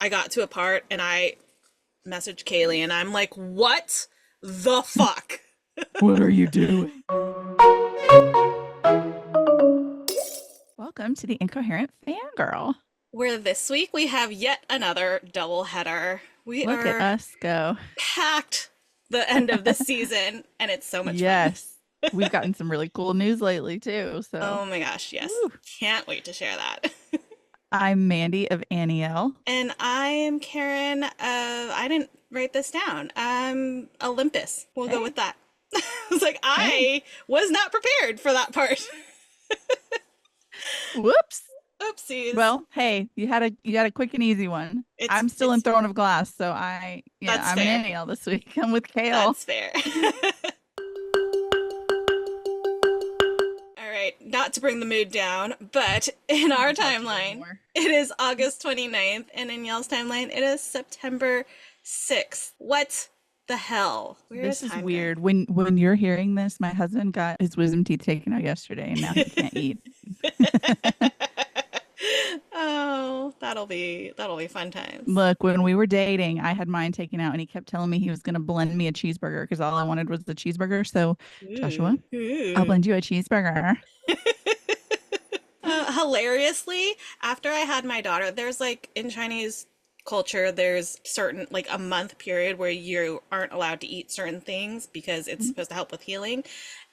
I got to a part and I messaged Kaylee and I'm like, what the fuck? What are you doing? Welcome to the Incoherent Fangirl. Where this week we have yet another double header. We Look at are us go. packed the end of the season and it's so much fun. Yes, we've gotten some really cool news lately too. So, Oh my gosh, yes. woo. Can't wait to share that. I'm Mandy of Annie L. And I am Karen of, I didn't write this down. Olympus. We'll go with Hey, that. I was like, hey, I was not prepared for that part. whoops. Oopsies. Well, hey, you had a quick and easy one. It's I'm still in it's Throne of Glass, so that's I'm in fair. Annie L this week. I'm with Kale. That's fair. All right, not to bring the mood down, but in I our don't talk to you timeline, anymore. it is August 29th, and in y'all's timeline, it is September 6th. What the hell? Where is This is time going? weird. When you're hearing this, my husband got his wisdom teeth taken out yesterday, and now he can't eat. Oh, that'll be fun times. Look, when we were dating, I had mine taken out, and he kept telling me he was going to blend me a cheeseburger because all I wanted was the cheeseburger. So, Joshua, Ooh, I'll ooh. blend you a cheeseburger. Hilariously, after I had my daughter, there's like in Chinese culture, there's certain like a month period where you aren't allowed to eat certain things because it's supposed to help with healing.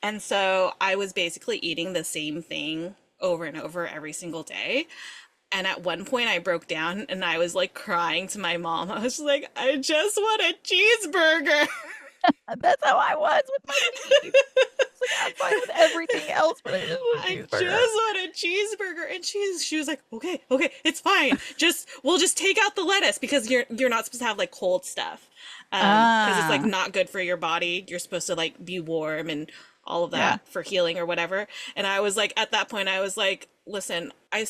And so I was basically eating the same thing over and over every single day. And at one point I broke down and I was like crying to my mom. I was just like, I just want a cheeseburger. That's how I was with my teeth. It's like I'm fine with everything else, but I just want a I cheeseburger. just want a cheeseburger. And she was like, okay, okay, it's fine. Just we'll just take out the lettuce because you're not supposed to have like cold stuff. Because it's like Ah, not good for your body. You're supposed to like be warm and all of yeah. that for healing or whatever. And I was like, at that point, I was like, listen, I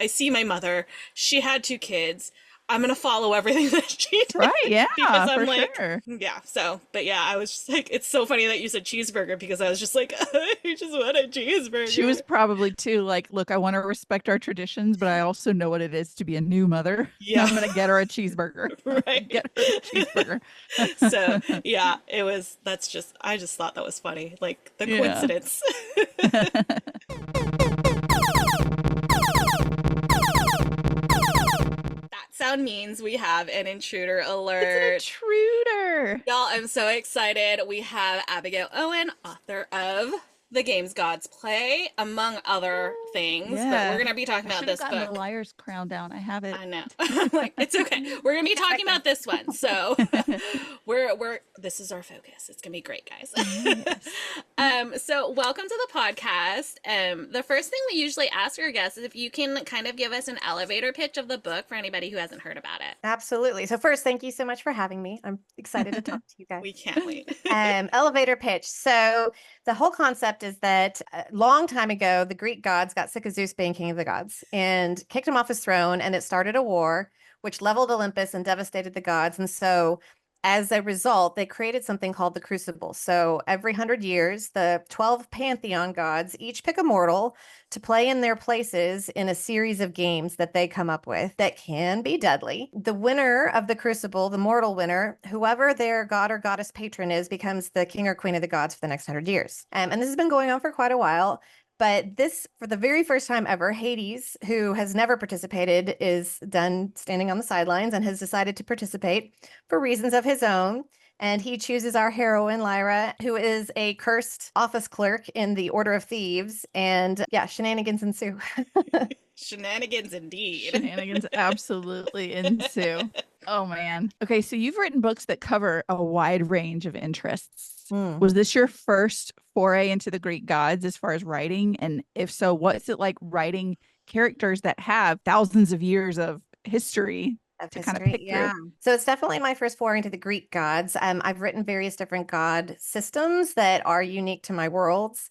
see my mother. She had two kids. I'm gonna follow everything that she Right, did because yeah, I'm for like, sure. yeah. So, but yeah, I was just like, it's so funny that you said cheeseburger because I was just like, I just want a She cheeseburger. was probably too like, look, I want to respect our traditions, but I also know what it is to be a new mother. And Yeah, I'm gonna get her a cheeseburger. right. Get her the cheeseburger. So yeah, it was. That's just. I just thought that was funny, like the Yeah. coincidence. That sound means we have an intruder It's an alert. intruder. Y'all, I'm so excited. We have Abigail Owen, author of The Games Gods Play, among other things, but we're Yeah. going to be talking I about should have this gotten the book. liar's crown down. I have it. I know. I'm like, it's okay. We're going to be talking about this one. So we're this is our focus. It's going to be great, guys. Yes. So welcome to the podcast. The first thing we usually ask our guests is if you can kind of give us an elevator pitch of the book for anybody who hasn't heard about it. Absolutely. So first, thank you so much for having me. I'm excited to talk to you guys. We can't wait. Elevator pitch. So the whole concept is that a long time ago, the Greek gods got sick of Zeus being king of the gods and kicked him off his throne, and it started a war which leveled Olympus and devastated the gods. And so as a result, they created something called the Crucible. So every 100 years, the 12 pantheon gods each pick a mortal to play in their places in a series of games that they come up with that can be deadly. The winner of the Crucible, the mortal winner, whoever their god or goddess patron is, becomes the king or queen of the gods for the next 100 years. And this has been going on for quite a while. But this, for the very first time ever, Hades, who has never participated, is done standing on the sidelines and has decided to participate for reasons of his own. And he chooses our heroine, Lyra, who is a cursed office clerk in the Order of Thieves. And yeah, shenanigans ensue. Shenanigans indeed. Shenanigans absolutely ensue. Oh man. Okay, so you've written books that cover a wide range of interests. Hmm. Was this your first foray into the Greek gods as far as writing? And if so, what's it like writing characters that have thousands of years of history Of to kind of history, pick through? yeah. So it's definitely my first foray into the Greek gods. I've written various different god systems that are unique to my worlds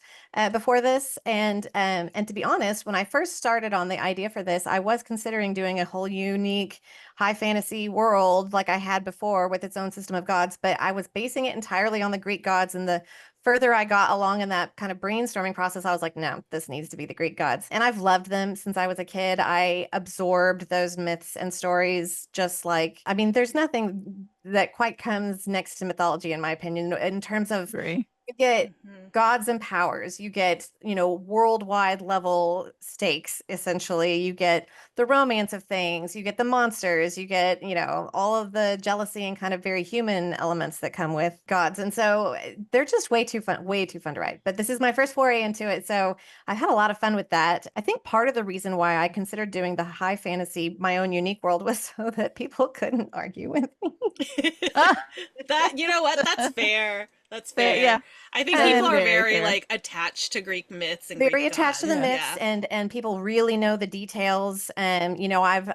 before this, and to be honest, when I first started on the idea for this, I was considering doing a whole unique high fantasy world like I had before with its own system of gods, but I was basing it entirely on the Greek gods and the further I got along in that kind of brainstorming process, I was like, no, this needs to be the Greek gods. And I've loved them since I was a kid. I absorbed those myths and stories just like, I mean, there's nothing that quite comes next to mythology, in my opinion, in terms of Agree. you get Mhm. gods and powers, you get, worldwide level stakes, essentially. You get the romance of things, you get the monsters, you get, all of the jealousy and kind of very human elements that come with gods. And so they're just way too fun to write. But this is my first foray into it. So I've had a lot of fun with that. I think part of the reason why I considered doing the high fantasy, my own unique world, was so that people couldn't argue with me. That, you know what? That's fair. That's Fair, yeah. fair. I think That people is are very very fair. like attached to Greek myths and Very Greek attached to the gods. Yeah. myths, Yeah. and people really know the details. And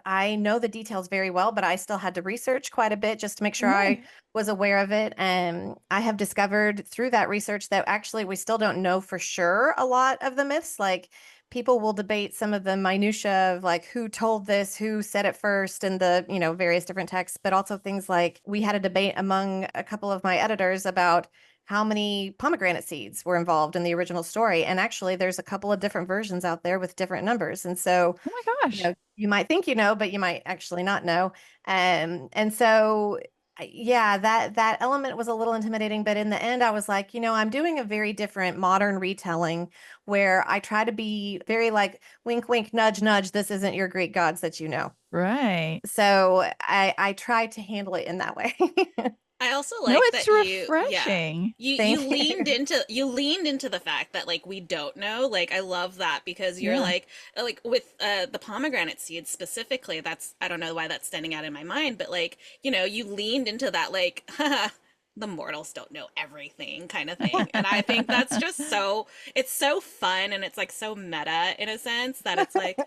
I know the details very well, but I still had to research quite a bit just to make sure I Right. was aware of it. And I have discovered through that research that actually we still don't know for sure a lot of the myths. Like, people will debate some of the minutia of like who told this, who said it first, and the various different texts, but also things like we had a debate among a couple of my editors about how many pomegranate seeds were involved in the original story. And actually, there's a couple of different versions out there with different numbers. And so, Oh my gosh. you might think but you might actually not know. And so, yeah, that element was a little intimidating. But in the end, I was like, I'm doing a very different modern retelling where I try to be very like wink, wink, nudge, nudge. This isn't your Greek gods that you know. Right. So I try to handle it in that way. I also No, like it's that yeah, refreshing. you Thank you leaned into the fact that like we don't know. Like I love that because you're Yeah. like with the pomegranate seeds specifically. That's, I don't know why that's standing out in my mind, but like, you leaned into that like the mortals don't know everything kind of thing. And I think that's just so, it's so fun and it's like so meta in a sense that it's like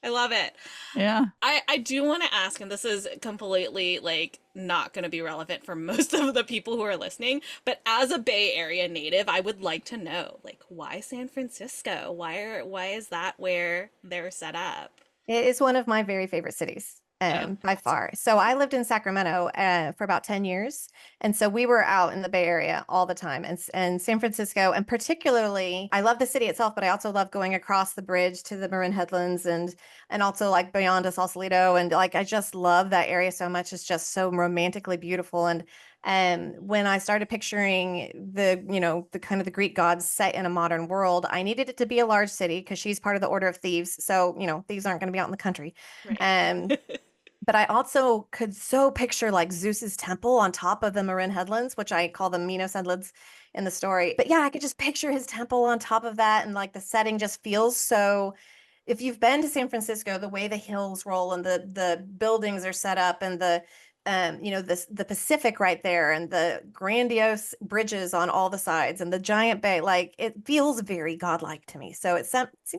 I love it. Yeah. I do want to ask, and this is completely like not going to be relevant for most of the people who are listening, but as a Bay Area native, I would like to know, like, why San Francisco? Why is that where they're set up? It is one of my very favorite cities, Oh, by far. So I lived in Sacramento for about 10 years. And so we were out in the Bay Area all the time. And San Francisco, and particularly, I love the city itself, but I also love going across the bridge to the Marin Headlands and also like beyond to Sausalito. And like, I just love that area so much. It's just so romantically beautiful. And when I started picturing the kind of the Greek gods set in a modern world, I needed it to be a large city because she's part of the Order of Thieves. So, thieves aren't going to be out in the country. right. Um, but I also could so picture like Zeus's temple on top of the Marin Headlands, which I call the Minos Headlands in the story. But yeah, I could just picture his temple on top of that. And like the setting just feels so, if you've been to San Francisco, the way the hills roll and the buildings are set up and the Pacific right there and the grandiose bridges on all the sides and the giant bay, like it feels very godlike to me. So it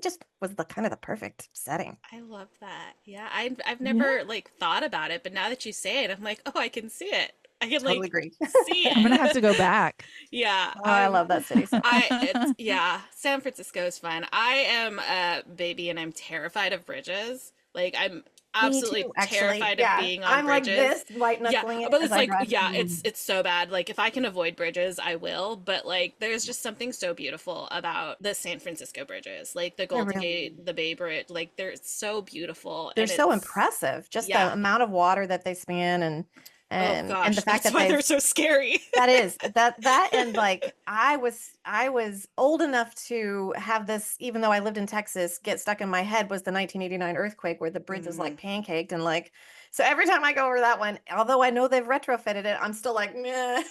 just was the kind of the perfect setting. I love that. Yeah, I've Yeah. never like thought about it, but now that you say it, I'm like, oh, I can see it. I can Totally like agree. see I'm gonna have it. to go back. Yeah, Oh, I love that city so much. yeah, San Francisco is fun. I am a baby and I'm terrified of bridges. Like I'm Me absolutely too, actually. terrified of Yeah. being on I'm like bridges. this, white Yeah, knuckling it but as it's I like, drive. yeah, it's so bad. Like if I can avoid bridges, I will. But like there's just something so beautiful about the San Francisco bridges. Like the They're Golden really, Gate, the Bay Bridge, like they're so beautiful they're and so it's impressive. Just the yeah. amount of water that they span Oh and the gosh, fact that's that why they've they're so scary. that and like I was old enough to have this, even though I lived in Texas, get stuck in my head was the 1989 earthquake where the bridge was like Mm. pancaked and like, so every time I go over that one, although I know they've retrofitted it, I'm still like, meh.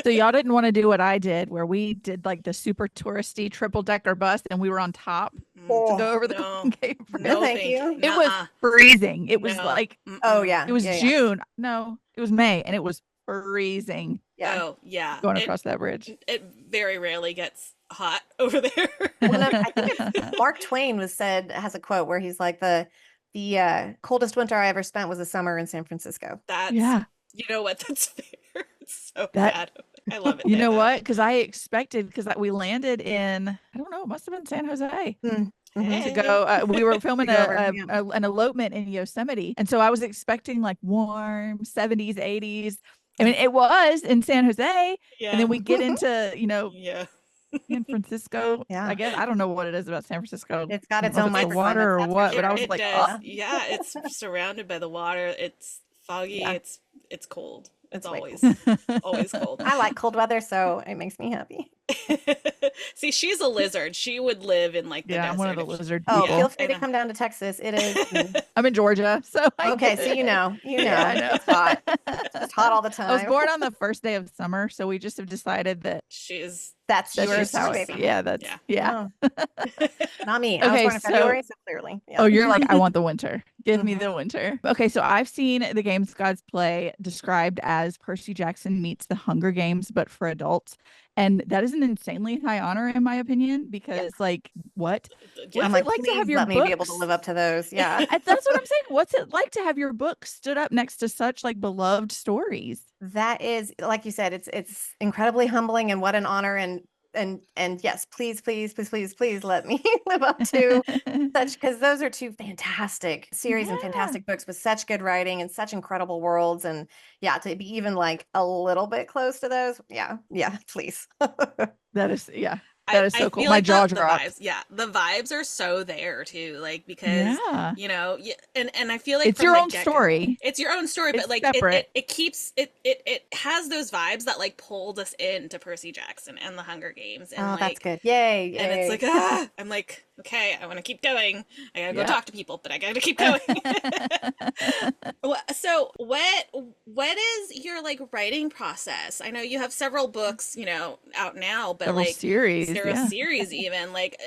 So y'all didn't want to do what I did, where we did like the super touristy triple decker bus, and we were on top Mm. to go Oh, over the No, Golden Gate no, no, Bridge. thank thank you. you. It was Nuh-uh. freezing. It was No. like Oh Mm-mm. yeah, it was yeah, yeah, June. No, it was May, and it was freezing yeah. Oh, yeah. going It across that bridge. it very rarely gets hot over there. I think it's Mark Twain has a quote where he's like the coldest winter I ever spent was a summer in San Francisco. That's, Yeah, you know what? That's fair. It's so that bad. I love it you there know though. what? Because I expected because we landed in I don't know, it must have been San Jose Mm-hmm. to go. Hey. We were To filming go over, yeah. an elopement in Yosemite, and so I was expecting like warm 70s, 80s. I mean, it was in San Jose, and Yeah. then we get into, Yeah. San Francisco. I Yeah. guess I don't know what it is about San Francisco. It's got I don't its know if own it's the microclimates, water or that's for what, but I sure. was It like, does. oh, Yeah. Yeah, it's surrounded by the water. It's foggy. Yeah. It's cold. It's It's way cool. always cold. I like cold weather, so it makes me happy. See, she's a lizard. She would live in like the yeah, I'm one of desert the if she, lizard Oh, yeah, feel people. free I to know. come down to Texas. It is I'm in Georgia, so I okay, get so it. you Yeah, I know, know. it's hot. It's hot all the I was time. born on the first day of summer, so we just have decided that She's That's that's your just she's how story, it, just baby. summer. yeah, that's, Yeah. yeah. Oh, not me. I was Okay, born in so, February, so clearly, oh, yeah. you're like, I want the winter. Give me Hmm. the winter. Okay, so I've seen the Games Gods play described as Percy Jackson meets the Hunger Games, but for adults. And that is an insanely high honor, in my opinion, Yeah. because, like, Yeah. what's I'm it like, like to have please your let me be able to books? live up to those. Yeah. That's what I'm saying. What's it like to have your books stood up next to such like beloved stories? That is, like you said, it's incredibly humbling and what an honor and yes, please, please, please, please, please let me live up to such because those are two fantastic series and Yeah, fantastic books with such good writing and such incredible worlds and yeah, to be even like a little bit close to those, yeah, yeah, please. that is, yeah, I that is I so cool. feel My like jaw the dropped. vibes, yeah, the vibes are so there too, like because Yeah, and I feel like it's from your the own get-go, story. it's your own story, but It's like separate. it keeps it has those vibes that like pulled us into Percy Jackson and the Hunger Games Oh, that's good. Yay, and it's like yay. I'm like okay, I want to keep going. I gotta go Yeah. talk to people, but I gotta keep going. So what is your like writing process? I know you have several books, out now, but Several like series. zero Yeah. series even like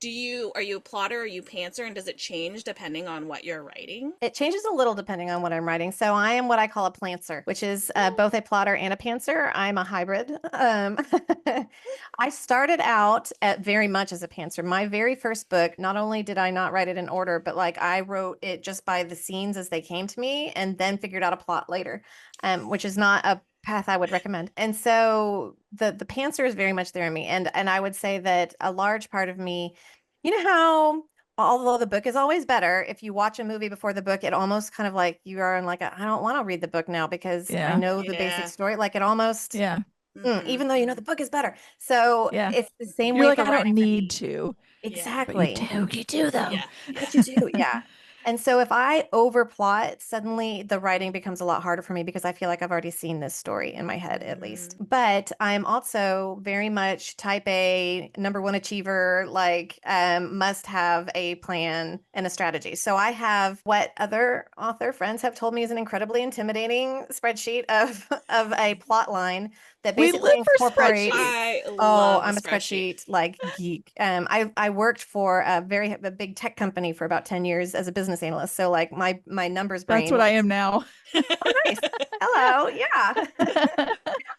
are you a plotter, are you pantser, and does it change depending on what you're writing? It changes a little depending on what I'm writing. So I am what I call a plantser, which is both a plotter and a pantser. I'm a hybrid. I started out at very much as a pantser. My very first book, not only did I not write it in order, but like I wrote it just by the scenes as they came to me and then figured out a plot later, which is not a path I would recommend. And so the pantser is very much there in me. And I would say that a large part of me, you know how although the book is always better, if you watch a movie before the book, it almost kind of like you are in like I don't want to read the book now because I Yeah. know the basic Yeah. story. Like it almost, Yeah. Hmm. even though you know the book is better. So Yeah. it's the same You're way like, for I don't writing for need me. to, Yeah. but you Exactly. do. You do though. Yeah. But Yeah. you do, yeah. And so if I overplot, suddenly the writing becomes a lot harder for me because I feel like I've already seen this story in my head at least. Mm. But I'm also very much type A, number one achiever, like must have a plan and a strategy. So I have what other author friends have told me is an incredibly intimidating spreadsheet of of a plot line that We basically live for incorporates. spreadsheets. I Oh, love a I'm a spreadsheet. spreadsheet like geek. I worked for a big tech company for about 10 years as a business analyst. So like my numbers That's brain what I likes, am now. oh nice. Yeah. Hello. Yeah.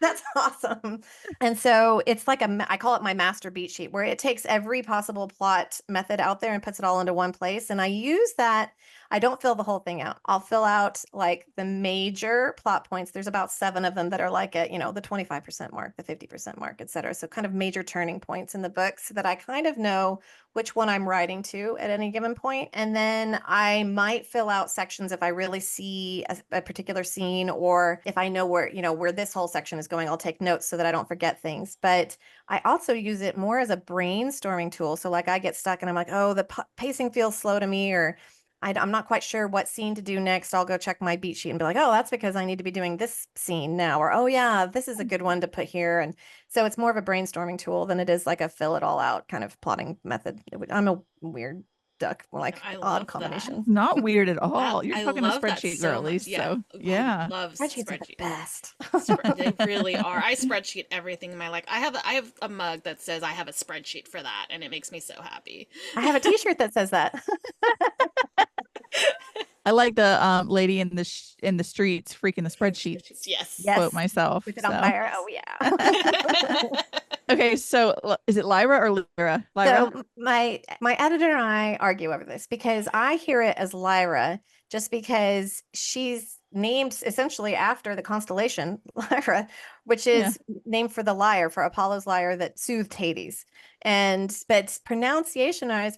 That's awesome. And so it's like I call it my master beat sheet where it takes every possible plot method out there and puts it all into one place. And I use that. I don't fill the whole thing out. I'll fill out like the major plot points. There's about 7 of them that are like at, the 25% mark, the 50% mark, et cetera. So kind of major turning points in the book so that I kind of know which one I'm writing to at any given point. And then I might fill out sections if I really see a particular scene or if I know where this whole section is going, I'll take notes so that I don't forget things. But I also use it more as a brainstorming tool. So like I get stuck and I'm like, oh, the pacing feels slow to me, or I'm not quite sure what scene to do next. I'll go check my beat sheet and be like, oh, that's because I need to be doing this scene now. Or, oh, yeah, this is a good one to put here. And so it's more of a brainstorming tool than it is like a fill it all out kind of plotting method. I'm a weird duck, like I odd love that. combination. Not weird at all. You're I talking a love that spreadsheet girl, so at much. least. Yeah. So I yeah. love Spreadsheets are the spreadsheet. best. They really are. I spreadsheet everything in my life. I have a mug that says I have a spreadsheet for that, and it makes me so happy. I have a t-shirt that says that. I like the lady in the in the streets freaking the spreadsheets Yes. quote Yes. myself. With it on So fire. Oh, yeah. okay, so is it Lyra or Lyra? Lyra? So my editor and I argue over this because I hear it as Lyra just because she's named essentially after the constellation Lyra, which Yeah. is named for the lyre, for Apollo's lyre that soothed Hades. But pronunciation wise,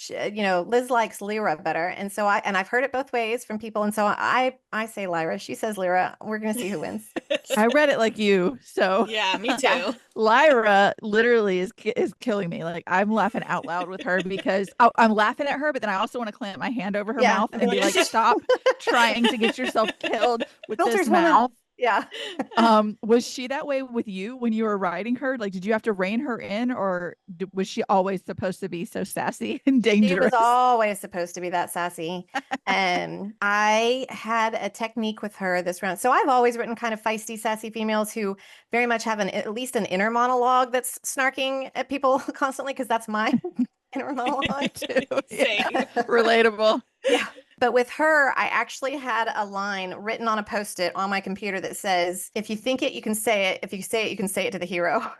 Liz likes Lyra better. And so I've heard it both ways from people. And so I say Lyra, she says Lyra. We're going to see who wins. I read it like you, so Yeah, me too. Yeah. Lyra literally is killing me. Like I'm laughing out loud with her because I'm laughing at her, but then I also want to clamp my hand over her Yeah. mouth and be like, "Stop trying to get yourself killed with this Filters, woman. mouth." Yeah. Was she that way with you when you were writing her? Like, did you have to rein her in, or was she always supposed to be so sassy and She dangerous? was always supposed to be that sassy. And I had a technique with her this round. So I've always written kind of feisty, sassy females who very much have at least an inner monologue that's snarking at people constantly, because that's my inner monologue. Too. Yeah. Same. Relatable. Yeah. But with her, I actually had a line written on a post-it on my computer that says, if you think it, you can say it. If you say it, you can say it to the hero.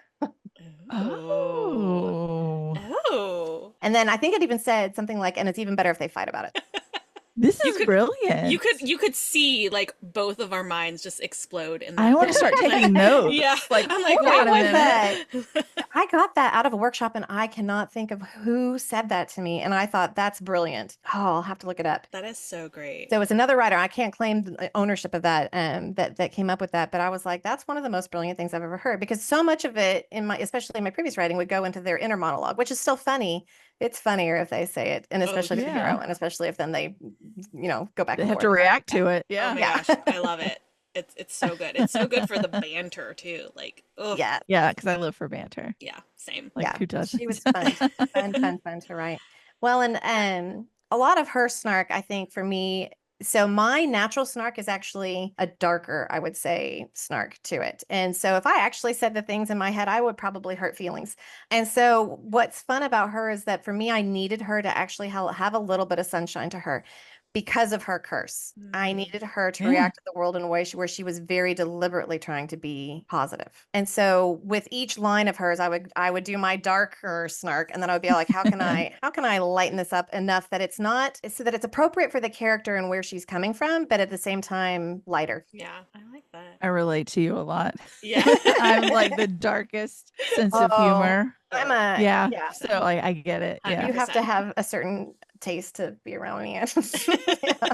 Oh. Oh, Oh. And then I think it even said something like, and it's even better if they fight about it. this You is could- brilliant. You could see like both of our minds just explode in that. I want to start taking notes. Yeah. Like, I'm like, hold What on a was minute. that? I got that out of a workshop and I cannot think of who said that to me. And I thought, that's brilliant. Oh, I'll have to look it up. That is so great. So it's another writer. I can't claim the ownership of that, that came up with that. But I was like, that's one of the most brilliant things I've ever heard, because so much of it especially in my previous writing, would go into their inner monologue, which is still funny. It's funnier if they say it, and especially to the yeah. hero, and especially if then they, go back They and have forth. to react to it. Oh Yeah. my Yeah. gosh, I love it. It's so good. It's so good for the banter too. Like, oh Yeah. Yeah, because I live for banter. yeah, same. Like, Yeah, who doesn't? she was fun to write. Well, and a lot of her snark, I think, for me, so my natural snark is actually a darker, I would say, snark to it. And so if I actually said the things in my head, I would probably hurt feelings. And so what's fun about her is that for me, I needed her to actually have a little bit of sunshine to her because of her curse. I Mm. needed her to Yeah. react to the world in a way where she was very deliberately trying to be positive. And so with each line of hers, I would do my darker snark, and then I would be like, how can I lighten this up enough that it's not so that it's appropriate for the character and where she's coming from, but at the same time lighter. Yeah, I like that. I relate to you a lot. Yeah. I'm like the darkest sense of Oh, humor. I'm a Yeah. yeah. So like I get it. Yeah. You have to 100%. have a certain taste to be around me.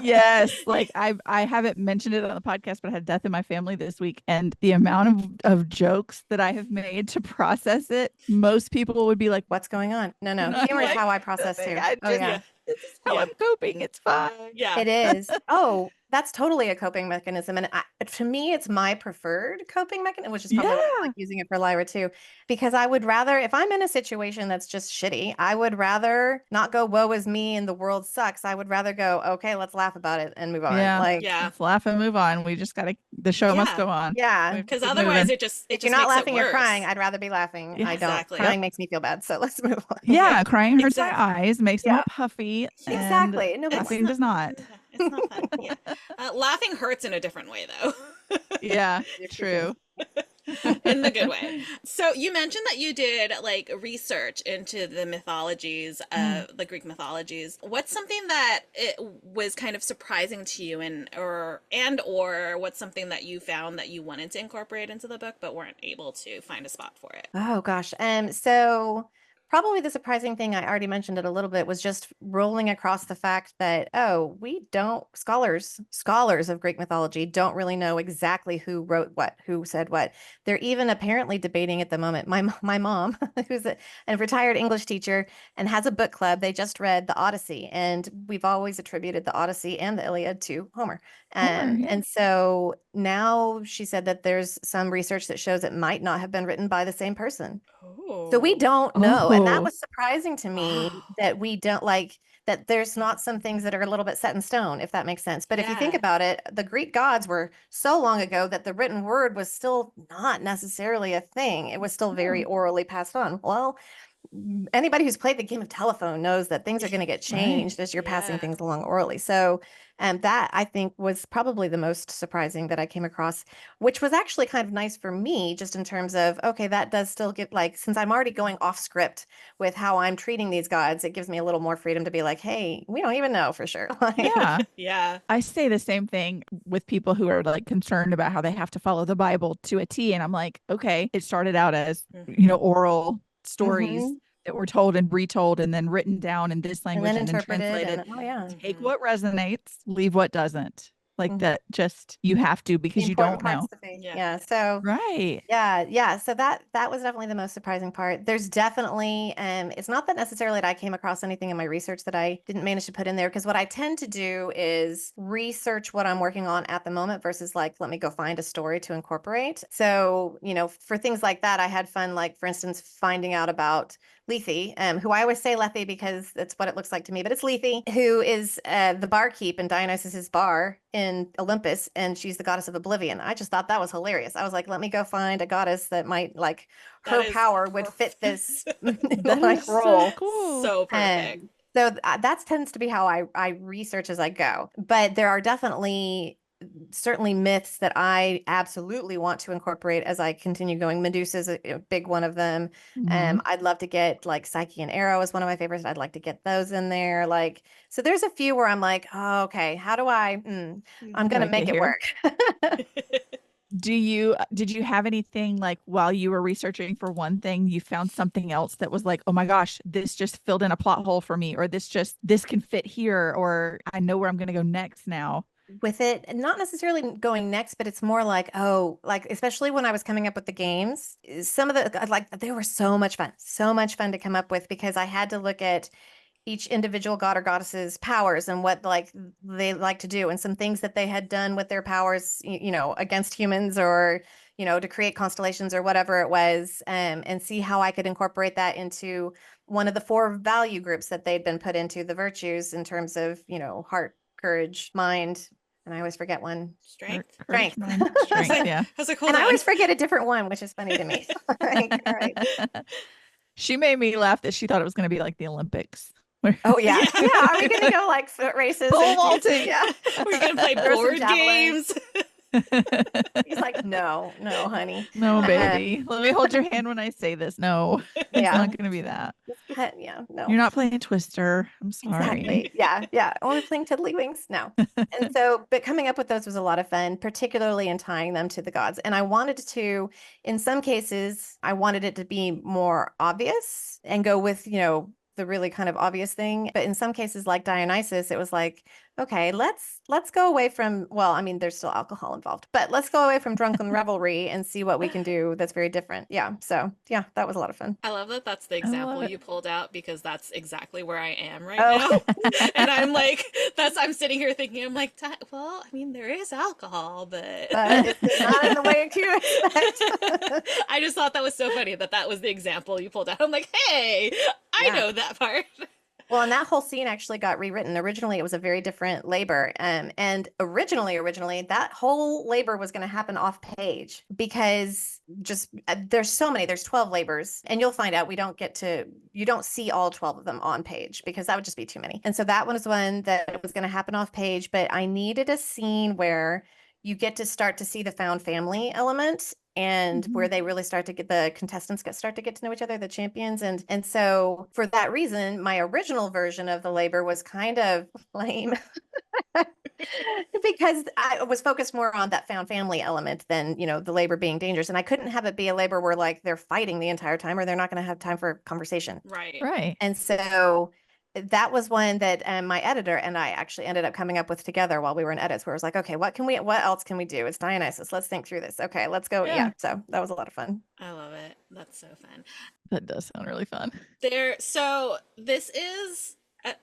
Yes. Like I haven't mentioned it on the podcast, but I had death in my family this week. And the amount of jokes that I have made to process it, most people would be like, What's going on? No, And I'm humor is like, how I process too. I Oh just- yeah. this is how Yeah. I'm coping. It's fine. Yeah. It is. Oh, that's totally a coping mechanism. And to me, it's my preferred coping mechanism, which is probably why I Yeah. like using it for Lyra too, because I would rather, if I'm in a situation that's just shitty, I would rather not go, woe is me and the world sucks. I would rather go, okay, let's laugh about it and move on. Yeah. Like, Yeah. Let's laugh and move on. We just gotta, the show must Yeah. go on. yeah. We have to Because keep otherwise moving. it just If you're not makes it laughing, you're worse. crying. I'd rather be laughing. Yeah. I don't. Exactly. Crying makes me feel bad. So let's move on. Yeah, crying hurts Exactly. my eyes, makes them Yeah. all puffy. and Exactly. No, but laughing does not. Yeah, it's not fun. Yeah. Laughing hurts in a different way though. Yeah, true. In the good way. So you mentioned that you did like research into the mythologies, the Greek mythologies. What's something that it was kind of surprising to you, or what's something that you found that you wanted to incorporate into the book but weren't able to find a spot for it? Oh gosh. So probably the surprising thing, I already mentioned it a little bit, was just rolling across the fact that, scholars of Greek mythology don't really know exactly who wrote what, who said what. They're even apparently debating at the moment. My mom, who's a retired English teacher and has a book club, they just read the Odyssey, and we've always attributed the Odyssey and the Iliad to Homer. Homer, yeah. And so now she said that there's some research that shows it might not have been written by the same person. So we don't know. And that Oh. was surprising to me Wow. that we don't that there's not some things that are a little bit set in stone, if that makes sense. But if you think Yeah. about it, the Greek gods were so long ago that the written word was still not necessarily a thing. It was still very orally passed on. Well, anybody who's played the game of telephone knows that things are going to get Right. changed as you're passing Yeah. things along orally. So, that I think was probably the most surprising that I came across, which was actually kind of nice for me, just in terms of, okay, that does still get like, since I'm already going off script with how I'm treating these gods, it gives me a little more freedom to be like, hey, we don't even know for sure. Like, Yeah. Yeah. I say the same thing with people who are like concerned about how they have to follow the Bible to a T. And I'm like, okay, it started out as, Mhm. oral stories mhm. that were told and retold and then written down in this And language then and then interpreted, translated. and oh yeah, Take Mhm. what resonates, leave what doesn't. Like mhm. that, just you have to The because you important don't parts know. to be. Yeah. Yeah. So, Right. yeah, yeah. So that was definitely the most surprising part. There's definitely, it's not that necessarily that I came across anything in my research that I didn't manage to put in there, because what I tend to do is research what I'm working on at the moment versus like, let me go find a story to incorporate. So, for things like that, I had fun, like for instance, finding out about Lethe, who I always say Lethe because that's what it looks like to me, but it's Lethe, who is the barkeep in Dionysus's bar in Olympus, and she's the goddess of oblivion. I just thought that was hilarious. I was like, let me go find a goddess that might like That her is power would fit perfect. this That like is so role. cool. So perfect. So that tends to be how I research as I go. But there are definitely certainly myths that I absolutely want to incorporate as I continue going. Medusa's a big one of them. Mhm. I'd love to get like Psyche and Arrow is one of my favorites. I'd like to get those in there. Like, so there's a few where I'm like, oh, okay, how do I'm Do gonna I get make it here? work. Did you have anything like while you were researching for one thing, you found something else that was like, oh my gosh, this just filled in a plot hole for me, or this can fit here, or I know where I'm gonna go next now. With it, not necessarily going next, but it's more like, oh, like especially when I was coming up with the games, some of the like they were so much fun to come up with because I had to look at each individual god or goddess's powers and what like they like to do and some things that they had done with their powers, against humans or, to create constellations or whatever it was, and see how I could incorporate that into one of the four value groups that they'd been put into, the virtues in terms of, heart, courage, mind, and I always forget one. Heart, Strength. courage, Strength. mind, I was strength. like, Yeah. I was like, And hold I on. always forget a different one, which is funny to me. Like, all right. She made me laugh that she thought it was gonna be like the Olympics. Oh yeah. Yeah. Yeah. Are we gonna go like foot races Pole and do vaulting. yeah. We're gonna play Throw some board javelins. games. He's like, no, no, honey. No, Um, baby. Let me hold your hand when I say this. No, it's yeah. not gonna be that. Yeah, no. You're not playing Twister. I'm sorry. Exactly. Yeah, yeah. Or we're playing Tiddlywinks. No. And so, but coming up with those was a lot of fun, particularly in tying them to the gods. And I wanted to, in some cases, I wanted it to be more obvious and go with, the really kind of obvious thing. But in some cases, like Dionysus, it was like, okay, let's go away from, well, I mean, there's still alcohol involved, but let's go away from drunken revelry and see what we can do that's very different. Yeah. So yeah, that was a lot of fun. I love that that's the I love example it. you pulled out because that's exactly where I am right Oh, now. And I'm like, I'm sitting here thinking, I'm like, well, I mean, there is alcohol, but but it's not in the way you expect. I just thought that was so funny that that was the example you pulled out. I'm like, hey, I Yeah. know that part. Well, and that whole scene actually got rewritten. Originally, it was a very different labor. And originally, that whole labor was going to happen off page because just there's so many, there's 12 labors, and you'll find out you don't see all 12 of them on page because that would just be too many. And so that one was one that was going to happen off page, but I needed a scene where you get to start to see the found family element and where Mhm. they really start to get the contestants start to get to know each other, the champions. And so for that reason, my original version of the labor was kind of lame because I was focused more on that found family element than, the labor being dangerous. And I couldn't have it be a labor where like they're fighting the entire time or they're not going to have time for conversation. Right. Right. And so that was one that my editor and I actually ended up coming up with together while we were in edits, where it was like, okay, what else can we do? It's Dionysus. Let's think through this. Okay, let's go. Yeah. Yeah. So that was a lot of fun. I love it. That's so fun. That does sound really fun. So this is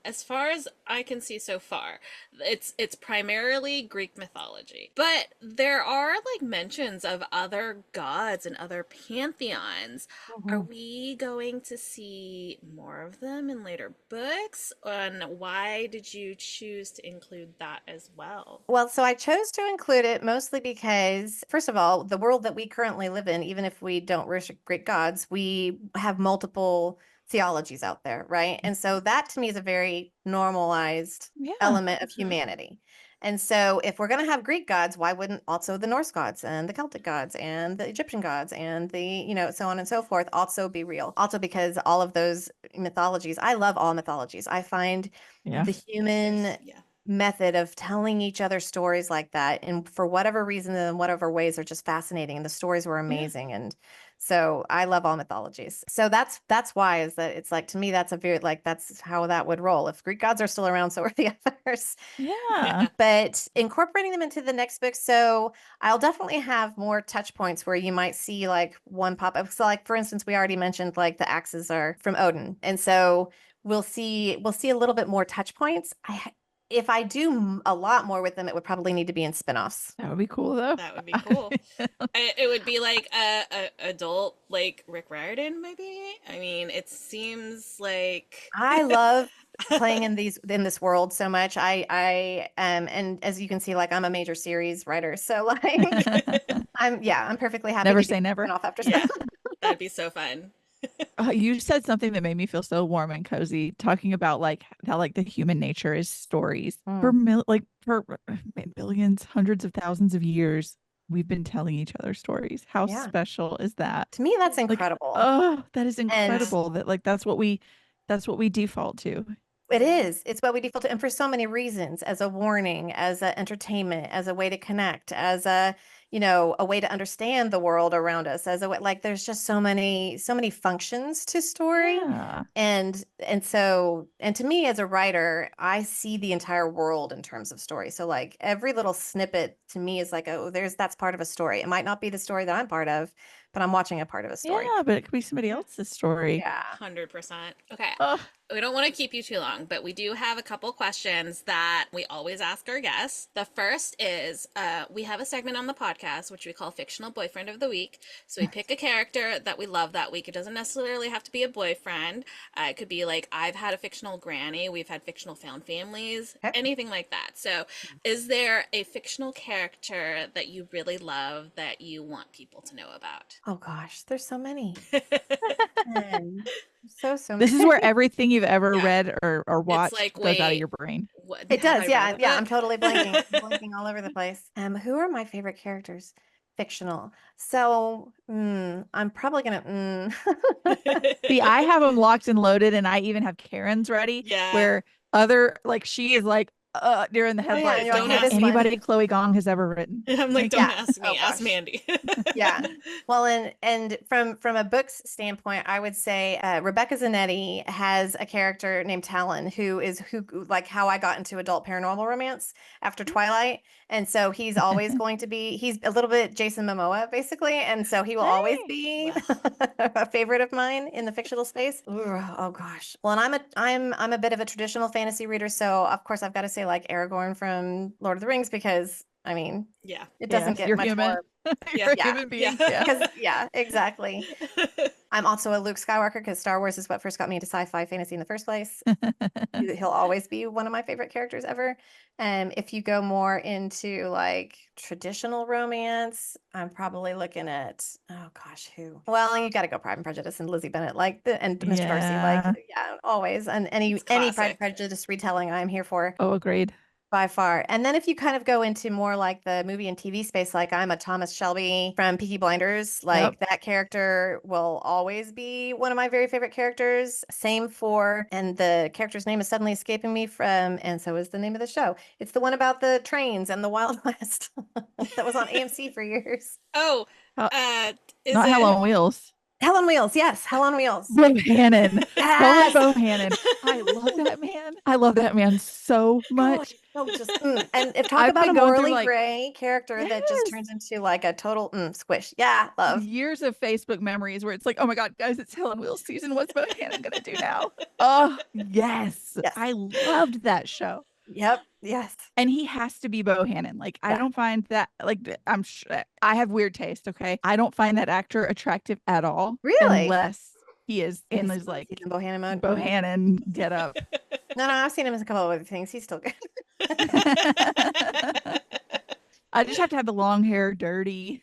as far as I can see so far, it's primarily Greek mythology. But there are like mentions of other gods and other pantheons. Are Mhm. we going to see more of them in later books? And why did you choose to include that as well? Well, so I chose to include it mostly because, first of all, the world that we currently live in, even if we don't worship Greek gods, we have multiple theologies out there, right? And so that to me is a very normalized Yeah. element of humanity. And so if we're going to have Greek gods, why wouldn't also the Norse gods and the Celtic gods and the Egyptian gods and the, so on and so forth also be real? Also because all of those mythologies, I love all mythologies. I find Yeah. the human Yeah. method of telling each other stories like that, and for whatever reason and whatever ways, are just fascinating. And the stories were amazing. And so I love all mythologies. So that's why, is that it's like, to me, that's a very, like, that's how that would roll. If Greek gods are still around, so are the others. Yeah. But incorporating them into the next book, so I'll definitely have more touch points where you might see like one pop up. So like, for instance, we already mentioned like the axes are from Odin, and so we'll see a little bit more touch points. If I do a lot more with them, it would probably need to be in spin-offs. That would be cool though. That would be cool. It would be like a adult, like Rick Riordan, maybe. I mean, it seems like I love playing in this world so much. I and as you can see, like, I'm a major series writer, so like I'm perfectly happy Never to do say never. spin off after yeah, spin. that'd be so fun. You said something that made me feel so warm and cozy, talking about like how like the human nature is stories. For for billions, hundreds of thousands of years, we've been telling each other stories. How Yeah. special is that? To me, that's Like, incredible. oh, that is And incredible. That like that's what we default to. it is. It's what we default to, and for so many reasons, as a warning, as a entertainment, as a way to connect, as a way to understand the world around us, as a way, like, there's just so many functions to story. Yeah. And to me, as a writer, I see the entire world in terms of story. So like, every little snippet to me is like, oh, that's part of a story. It might not be the story that I'm part of, but I'm watching a part of a story. Yeah, but it could be somebody else's story. Yeah. 100%. Okay. Ugh. We don't want to keep you too long, but we do have a couple questions that we always ask our guests. The first is we have a segment on the podcast which we call Fictional Boyfriend of the Week. So we pick a character that we love that week. It doesn't necessarily have to be a boyfriend. It could be like, I've had a fictional granny, we've had fictional found families, Okay. anything like that. So is there a fictional character that you really love that you want people to know about? Oh gosh, there's so many. Man, so This is many. where everything you've ever Yeah. read or It's watched like, goes out of wait, your brain. what, It have does, I yeah, read the yeah. I'm book? totally blanking, blanking all over the place. Who are my favorite characters? Fictional. So, I'm probably gonna. See, I have them locked and loaded, and I even have Karen's ready. Yeah. Where like she is like during the Oh, yeah, headlights. and you're Don't like, ask this me. anybody Chloe Gong has ever written. I'm like, don't Yeah. ask me, Oh, ask gosh. Mandy. Yeah. Well, and from a book's standpoint, I would say Rebecca Zanetti has a character named Talon who like how I got into adult paranormal romance after Twilight, and so he's always going to be, he's a little bit Jason Momoa basically, and so he will always Hey. be Wow. a favorite of mine in the fictional space. Ooh, oh gosh. Well, and I'm a bit of a traditional fantasy reader, so of course I've got to say like Aragorn from Lord of the Rings, because I mean, Yeah. it doesn't Yes, get you're much human. more. You're a Yeah. human being. Yeah. Yeah. Because yeah, exactly. I'm also a Luke Skywalker because Star Wars is what first got me into sci-fi fantasy in the first place. He'll always be one of my favorite characters ever. If you go more into like traditional romance, I'm probably looking at, oh gosh, who? Well, you got to go Pride and Prejudice and Lizzie Bennet, and Mr. Darcy, like, Yeah. yeah, always. And any It's Pride and classic. Prejudice retelling, I'm here for. Oh, agreed. By far. And then if you kind of go into more like the movie and TV space, like I'm a Thomas Shelby from Peaky Blinders, like that character will always be one of my very favorite characters. Same for, and the character's name is suddenly escaping me from, and so is the name of the show. It's the one about the trains and the Wild West that was on AMC for years. Oh, Hell- is Not it? Hell on Wheels. Hell on Wheels. Yes. Hell on Wheels. Bohannon. Yes. Cohen Bohannon. I love that man. I love that man so much. Oh, just and if talk I've about been a going through morally like gray character that just yes, turns into like a total squish. Yeah, love. years of Facebook memories where it's like, oh my God, guys, it's Helen Wheels season. What's Bohannon gonna do now? Oh yes. Yes. I loved that show. Yep. Yes. And he has to be Bohannon. Like, I Yeah. don't find that, like, I'm sure I have weird taste. Okay. I don't find that actor attractive at all. Really? Unless he is in He's his like in Bohannon mode. Bohannon get up. No, I've seen him in a couple of other things. He's still good. I just have to have the long hair, dirty.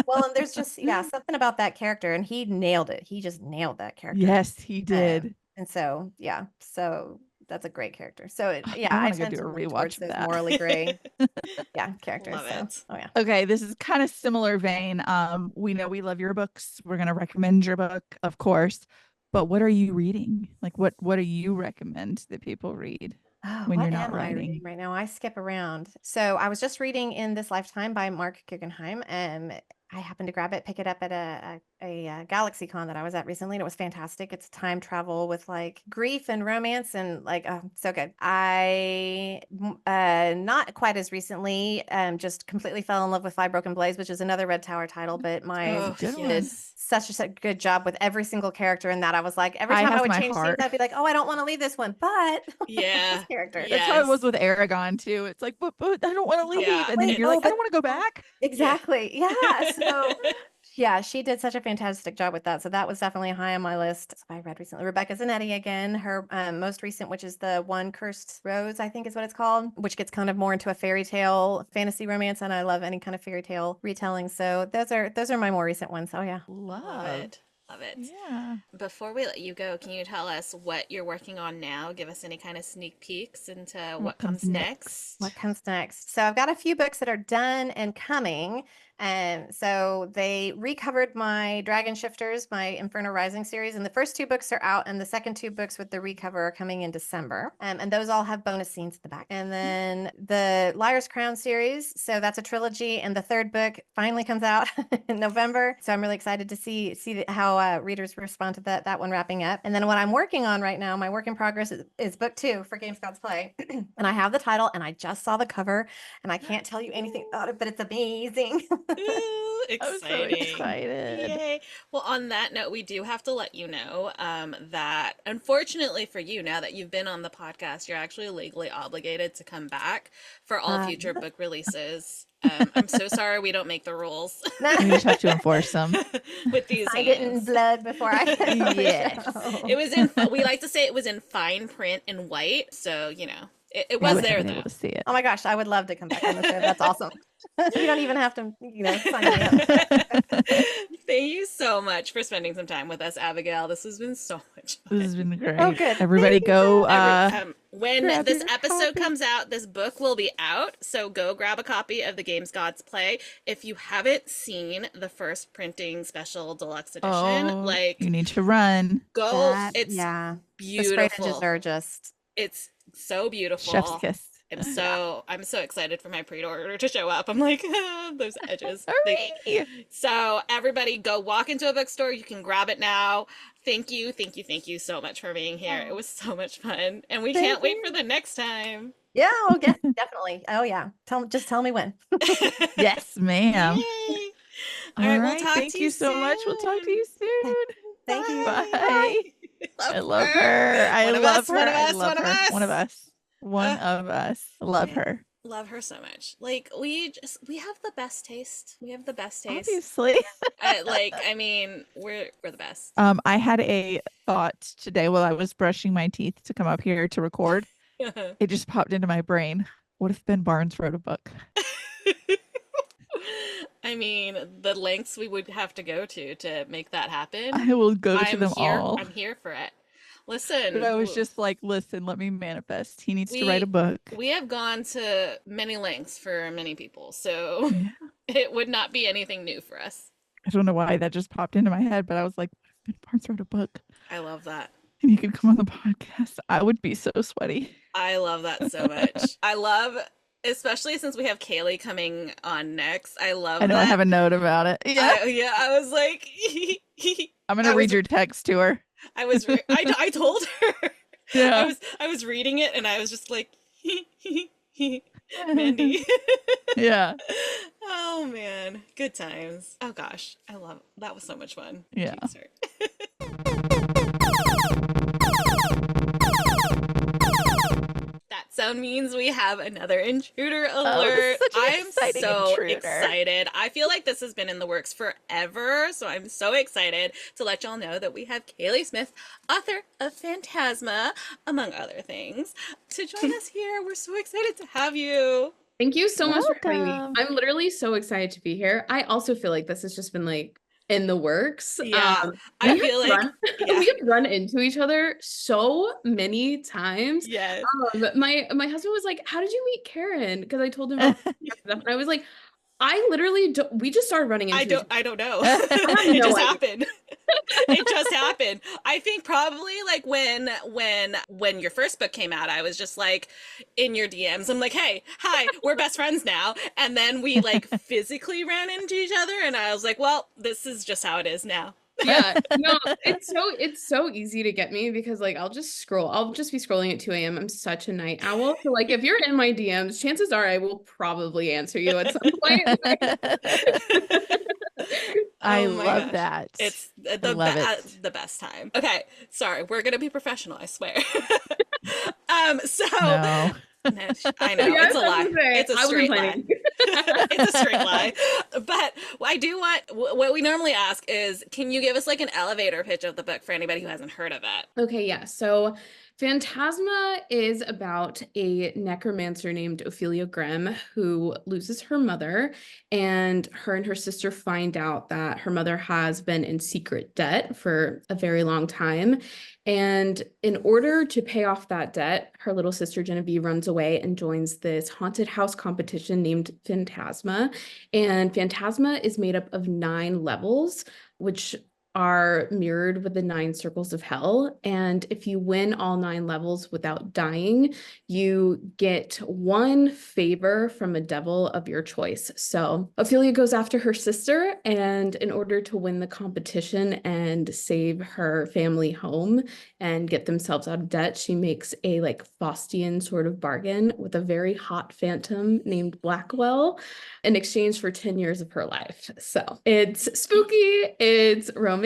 Well, and there's just something about that character, and he nailed it. He just nailed that character. Yes, he did. And so so that's a great character. So I I want to go tend do to a lean rewatch towards of those that. morally gray characters. Love So it. oh yeah. Okay, this is kind of similar vein. We know we love your books. We're gonna recommend your book, of course. But what are you reading? Like what do you recommend that people read Oh, when what you're not am I reading writing? right now? I skip around. So I was just reading In This Lifetime by Mark Guggenheim, and I happened to grab it, pick it up at a Galaxy Con that I was at recently, and it was fantastic. It's time travel with like grief and romance, and like oh, so good. Not quite as recently, just completely fell in love with Five Broken Blades, which is another Red Tower title, but my Oh, good one. did yes. such a good job with every single character in that. I was like, every I time I have would my change scenes, heart. I'd be like, oh, I don't want to leave this one, but Yeah. this character. That's how it was Yes. with Aragon too. It's like, but I don't want to leave. Yeah. And then Wait, you're oh, like, I but don't want to go back. Yeah. exactly. Yeah. So yeah, she did such a fantastic job with that. So that was definitely high on my list. So I read recently Rebecca Zanetti again, her most recent, which is the One Cursed Rose, I think is what it's called, which gets kind of more into a fairy tale fantasy romance. And I love any kind of fairy tale retelling. So those are my more recent ones. Oh yeah. Love Love. it. Love it. Yeah. Before we let you go, can you tell us what you're working on now? Give us any kind of sneak peeks into what comes next. What comes next? So I've got a few books that are done and coming. And so they recovered my Dragon Shifters, my Inferno Rising series, and the first two books are out, and the second two books with the recover are coming in December. And those all have bonus scenes in the back. And then the Liar's Crown series, so that's a trilogy, and the third book finally comes out in November. So I'm really excited to see how readers respond to that one wrapping up. And then what I'm working on right now, my work in progress is book 2 for Games Gods Play, and I have the title, and I just saw the cover, and I can't tell you anything about it, but it's amazing. Ooh, I'm so exciting. excited. Yay. Well, on that note, we do have to let you know that unfortunately for you, now that you've been on the podcast, you're actually legally obligated to come back for all future book releases. I'm so sorry we don't make the rules We just have to enforce them. with these Signed it in hands. blood before I Yes. It was in, we like to say it was in fine print in white. So, you know, it We was would there have been able though. to see it. Oh my gosh, I would love to come back on the show. That's awesome. You don't even have to, sign me up. Thank you so much for spending some time with us, Abigail. This has been so much fun. This has been great. Oh, good. Everybody Thank you, go When grab this your episode copy. comes out, this book will be out. So go grab a copy of the Games Gods Play. If you haven't seen the first printing special deluxe edition, you need to run. go. It's The beautiful. spray edges are just It's so beautiful. Chef's kiss. I'm so excited for my pre-order to show up. I'm like, those edges. Hooray! So everybody go walk into a bookstore. You can grab it now. Thank you so much for being here. It was so much fun. And we can't wait for the next time. yeah, oh yeah, definitely. Oh yeah. Just tell me when. Yes, ma'am. Yay. All right, we'll right. talk Thank to you you so much. We'll talk to you soon. Thank you. Bye. I love her. I One of love us, her. one of I us, love one of her. us. One of us. One of us. Love her. Love her so much. Like we have the best taste. We have the best taste. Obviously. I mean, we're the best. I had a thought today while I was brushing my teeth to come up here to record. It just popped into my brain. What if Ben Barnes wrote a book? I mean, the lengths we would have to go to make that happen. I will go to I'm them here. all. I'm here for it. Listen, But I was just like, listen, let me manifest. He needs to write a book. We have gone to many lengths for many people, so Yeah. it would not be anything new for us. I don't know why that just popped into my head, but I was like, what if Ben Barnes wrote a book I love that. and he could come on the podcast? I would be so sweaty. I love that so much. I love, especially since we have Kaylee coming on next. I love I know I that. have a note about it. Yeah. I was like, I'm going to read your text to her. I told her. Yeah. I was reading it and I was just like, Mandy. Yeah. Oh man, good times. Oh gosh, that was so much fun. Yeah. Jeez, sir. That sound means we have another intruder alert. such an I'm exciting so intruder. excited. I feel like this has been in the works forever, so I'm so excited to let y'all know that we have Kaylee Smith, author of Phantasma, among other things, to join us here. We're so excited to have you. Thank you so much for having me. Welcome. I'm literally so excited to be here. I also feel like this has just been like in the works. Yeah, I We have feel like, run yeah, we have run into each other so many times. yes. My husband was like, "How did you meet Karin?" Because I told him about stuff, and I was like, "I literally we just started running into each other. I don't know. I have It no just idea." happened. It just happened. I think probably like when your first book came out, I was just like in your DMs. I'm like, "Hey, hi, we're best friends now." And then we like physically ran into each other and I was like, "Well, this is just how it is now." Yeah, no, it's so easy to get me because like I'll just scroll. I'll just be scrolling at 2 a.m. I'm such a night owl. So like if you're in my DMs, chances are I will probably answer you at some point. I Oh my love gosh. that. It's I love it. the best time. Okay, sorry. We're going to be professional, I swear. So No. no, I know Yes, it's a I was lie. gonna say It's a I wasn't straight lie. planning. It's a straight lie. But I do want what we normally ask is, can you give us like an elevator pitch of the book for anybody who hasn't heard of it? Okay, yeah. So Phantasma is about a necromancer named Ophelia Grimm who loses her mother, and her sister find out that her mother has been in secret debt for a very long time. And in order to pay off that debt, her little sister Genevieve runs away and joins this haunted house competition named Phantasma. And Phantasma is made up of 9 levels, which are mirrored with the 9 circles of hell. And if you win all 9 levels without dying, you get one favor from a devil of your choice. So Ophelia goes after her sister, and in order to win the competition and save her family home and get themselves out of debt, she makes a like Faustian sort of bargain with a very hot phantom named Blackwell in exchange for 10 years of her life. So it's spooky, it's romantic,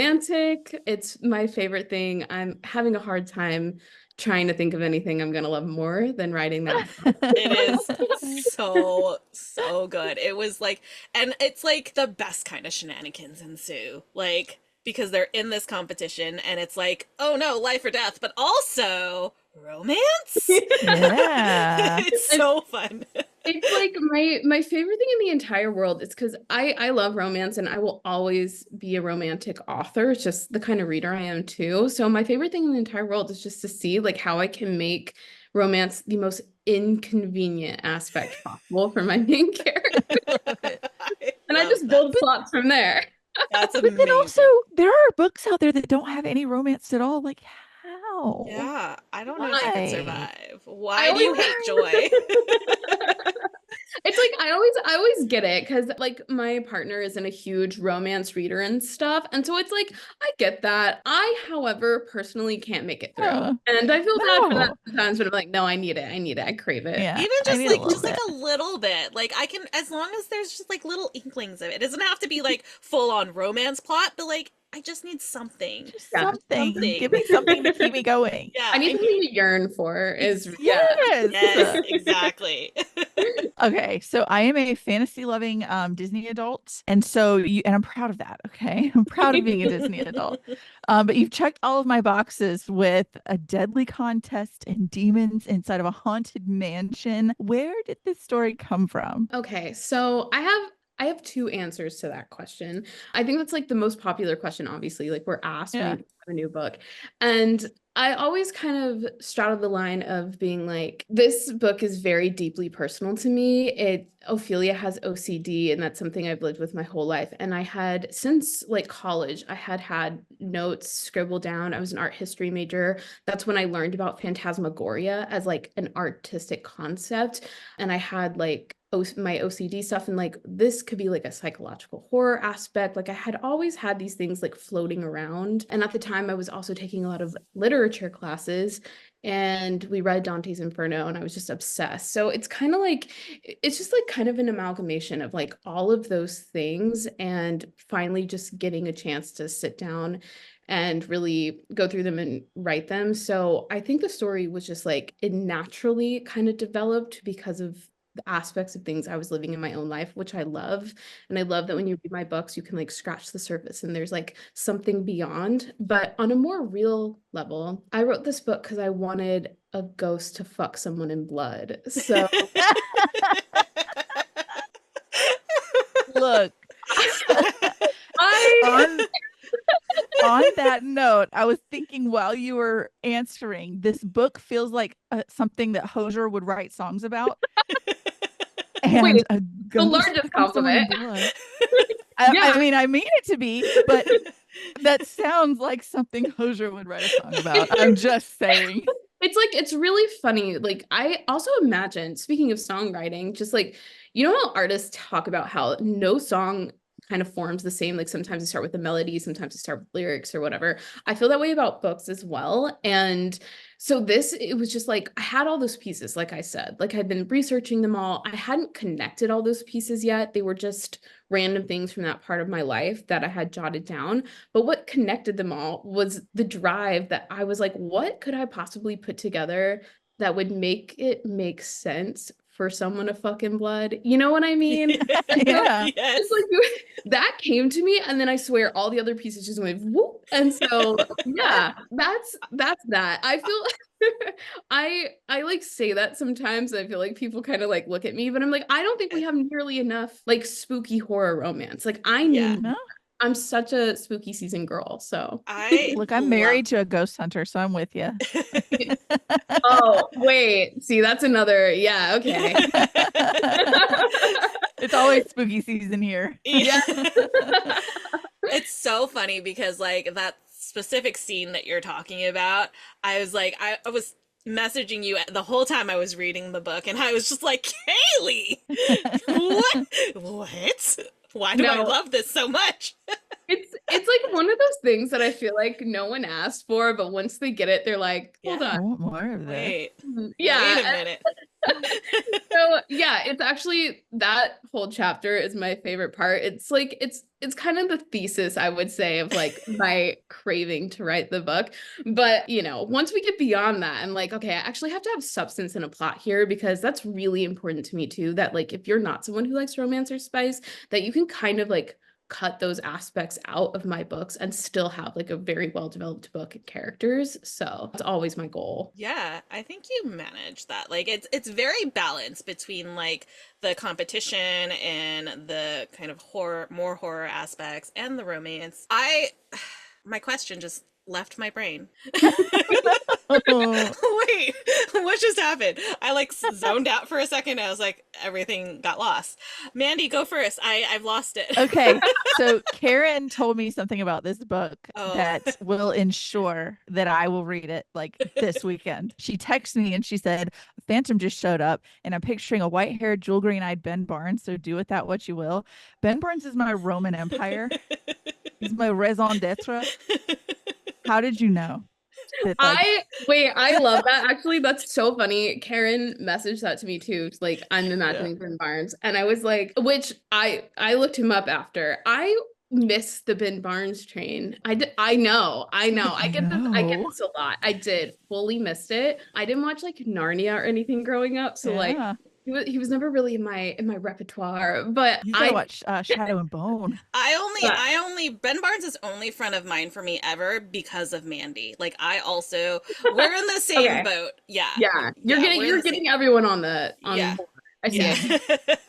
it's my favorite thing. I'm having a hard time trying to think of anything I'm gonna love more than writing that. It is so good. It was like, and it's like the best kind of shenanigans ensue. Like, because they're in this competition and it's like, oh no, life or death, but also romance. Yeah. It's so fun. It's like my favorite thing in the entire world. It's because I love romance and I will always be a romantic author. It's just the kind of reader I am too. So my favorite thing in the entire world is just to see like how I can make romance the most inconvenient aspect possible for my main character. I And I love just that. build plots from there. That's But then also, amazing. there are books out there that don't have any romance at all. Like, how? Yeah, I don't know if I could Why? survive. I Why do always you hate joy? It's like I always get it because like my partner isn't a huge romance reader and stuff. And so it's like I get that. I, however, personally can't make it through. Oh, And I feel bad for that no. sometimes, but I'm like, no, I need it. I need it. I crave it. Yeah, Even I need a little just like bit. a little bit. Like I can, as long as there's just like little inklings of it. It doesn't have to be like full on romance plot, but like I just need something. Just Yeah. something. Give Something. me something to keep me going. Yeah, I need and something to yearn for is yeah. yes, Yes. exactly. Okay, so I am a fantasy loving Disney adult, and so you and I'm proud of that. Okay, I'm proud of being a Disney adult. But you've checked all of my boxes with a deadly contest and demons inside of a haunted mansion. Where did this story come from? Okay, so I have 2 answers to that question. I think that's like the most popular question, obviously, like we're asked when Yeah. you have a new book. And I always kind of straddled the line of being like, this book is very deeply personal to me. Ophelia has OCD, and that's something I've lived with my whole life. And I had, since like college, I had notes scribbled down. I was an art history major. That's when I learned about phantasmagoria as like an artistic concept. And I had like my OCD stuff, and like this could be like a psychological horror aspect. Like I had always had these things like floating around. And at the time I was also taking a lot of literature classes, and we read Dante's Inferno, and I was just obsessed. So it's kind of like it's just like kind of an amalgamation of like all of those things, and finally just getting a chance to sit down and really go through them and write them. So I think the story was just like it naturally kind of developed because of the aspects of things I was living in my own life, which I love. And I love that when you read my books, you can like scratch the surface and there's like something beyond. But on a more real level, I wrote this book because I wanted a ghost to fuck someone in blood. So Look, I on that note, I was thinking while you were answering, this book feels like something that Hosier would write songs about. And Wait, a the ghost largest becomes someone in compliment. blood. Yeah. I mean it to be, but that sounds like something Hosier would write a song about. I'm just saying. It's like, it's really funny. Like, I also imagine, speaking of songwriting, just like, you know how artists talk about how no song kind of forms the same. Like sometimes you start with the melody, sometimes you start with lyrics or whatever. I feel that way about books as well. And so this, it was just like, I had all those pieces, like I said, like I'd been researching them all. I hadn't connected all those pieces yet. They were just random things from that part of my life that I had jotted down. But what connected them all was the drive that I was like, what could I possibly put together that would make it make sense for someone of fucking blood? You know what I mean? And so Yeah. Yes. it's like that came to me, and then I swear all the other pieces just went whoop. And so yeah, that's that. I feel I like say that sometimes. I feel like people kind of like look at me, but I'm like, I don't think we have nearly enough like spooky horror romance. Like I Yeah. need No. I'm such a spooky season girl. So I Look, I'm married to a ghost hunter, so I'm with you. oh wait, see that's another okay. It's always spooky season here. Yeah. It's so funny because like that specific scene that you're talking about, I was like, I was messaging you the whole time I was reading the book, and I was just like, Kaylee, what? What? Why do I No. love this so much? It's like one of those things that I feel like no one asked for, but once they get it, they're like, hold I on. want more of this. Wait, Yeah. wait a minute. So yeah, it's actually that whole chapter is my favorite part. It's like it's kind of the thesis, I would say, of like my craving to write the book. But you know, once we get beyond that, I'm like, okay, I actually have to have substance and a plot here, because that's really important to me too. That like if you're not someone who likes romance or spice, that you can kind of like cut those aspects out of my books and still have like a very well developed book and characters. So it's always my goal. Yeah, I think you manage that. Like it's very balanced between like the competition and the kind of more horror aspects and the romance. My question just left my brain. Wait, what just happened? I like zoned out for a second. I was like, everything got lost. Mandy, go first. I've lost it. Okay, so Karin told me something about this book Oh. that will ensure that I will read it like this weekend. She texted me and she said, Phantom just showed up, and I'm picturing a white-haired, jewel green-eyed Ben Barnes, so do with that what you will. Ben Barnes is my Roman Empire. He's my raison d'etre. How did you know? That, like, I love that. Actually, that's so funny. Karin messaged that to me too. Like, I'm imagining Ben Barnes. And I was like, which I looked him up after. I miss the Ben Barnes train. I know. I get this a lot. I did fully missed it. I didn't watch like Narnia or anything growing up. So like he was never really in my repertoire, but you gotta watch Shadow and Bone. I only Ben Barnes is only friend of mine for me ever because of Mandy. Like we're in the same boat. Yeah. Yeah. You're getting everyone on board. I see it.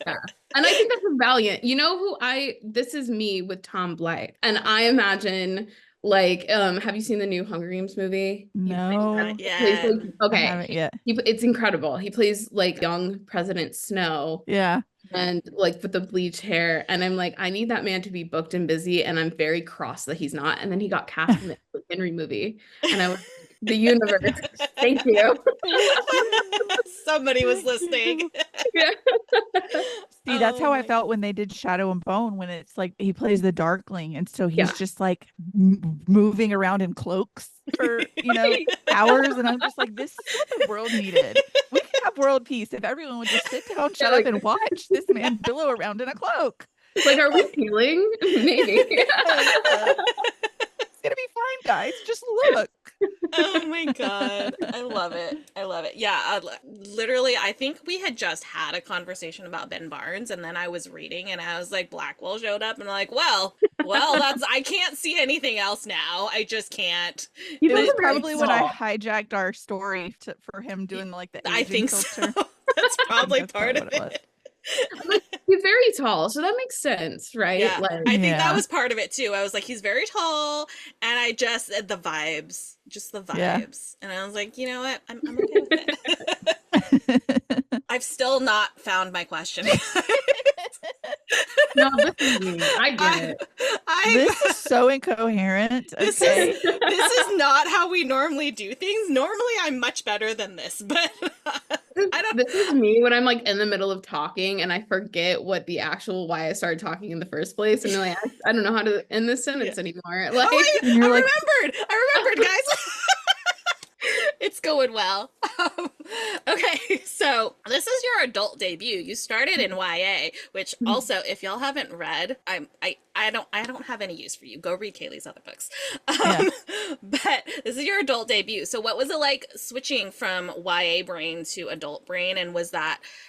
Yeah. And I think that's valiant. You know who this is me with Tom Blythe. And I imagine like, have you seen the new Hunger Games movie? No. Yeah. Okay. I haven't yet. It's incredible. He plays like young President Snow. Yeah. And like with the bleached hair. And I'm like, I need that man to be booked and busy. And I'm very cross that he's not. And then he got cast in the Henry movie. And I was the universe. Thank you. Somebody was listening. Yeah. See, that's how I felt when they did Shadow and Bone, when it's like he plays the Darkling, and so he's just like moving around in cloaks for hours, and I'm just like, this is what the world needed. We could have world peace if everyone would just sit down, shut up, and watch this man billow around in a cloak. Like, are we healing? Maybe. It's gonna be fine, guys. Just look. Oh my God. I love it. Yeah, literally, I think we had just had a conversation about Ben Barnes, and then I was reading and I was like, Blackwell showed up, and I'm like, well, I can't see anything else now. I just can't. It was probably when I hijacked our story for him doing like the aging I think filter. so. That's probably part of it. He's very tall, so that makes sense, right? Yeah, Like, I think that Yeah. was part of it too. I was like, he's very tall, and I just the vibes, just the Yeah. vibes, and I was like, you know what, I'm okay with it. I've still not found my question. no, this is me. I get I, it. This is I've so incoherent. this Okay. is not how we normally do things. Normally, I'm much better than this, but I don't. This is me when I'm like in the middle of talking and I forget what the actual why I started talking in the first place, and then like I don't know how to end this Yeah. sentence anymore. Oh, Like, And you're like, I remembered, guys. It's going well. Okay, so this is your adult debut. You started in YA, which also, if y'all haven't read, I don't have any use for you. Go read Kaylee's other books. Yeah. But this is your adult debut. So what was it like switching from YA brain to adult brain? And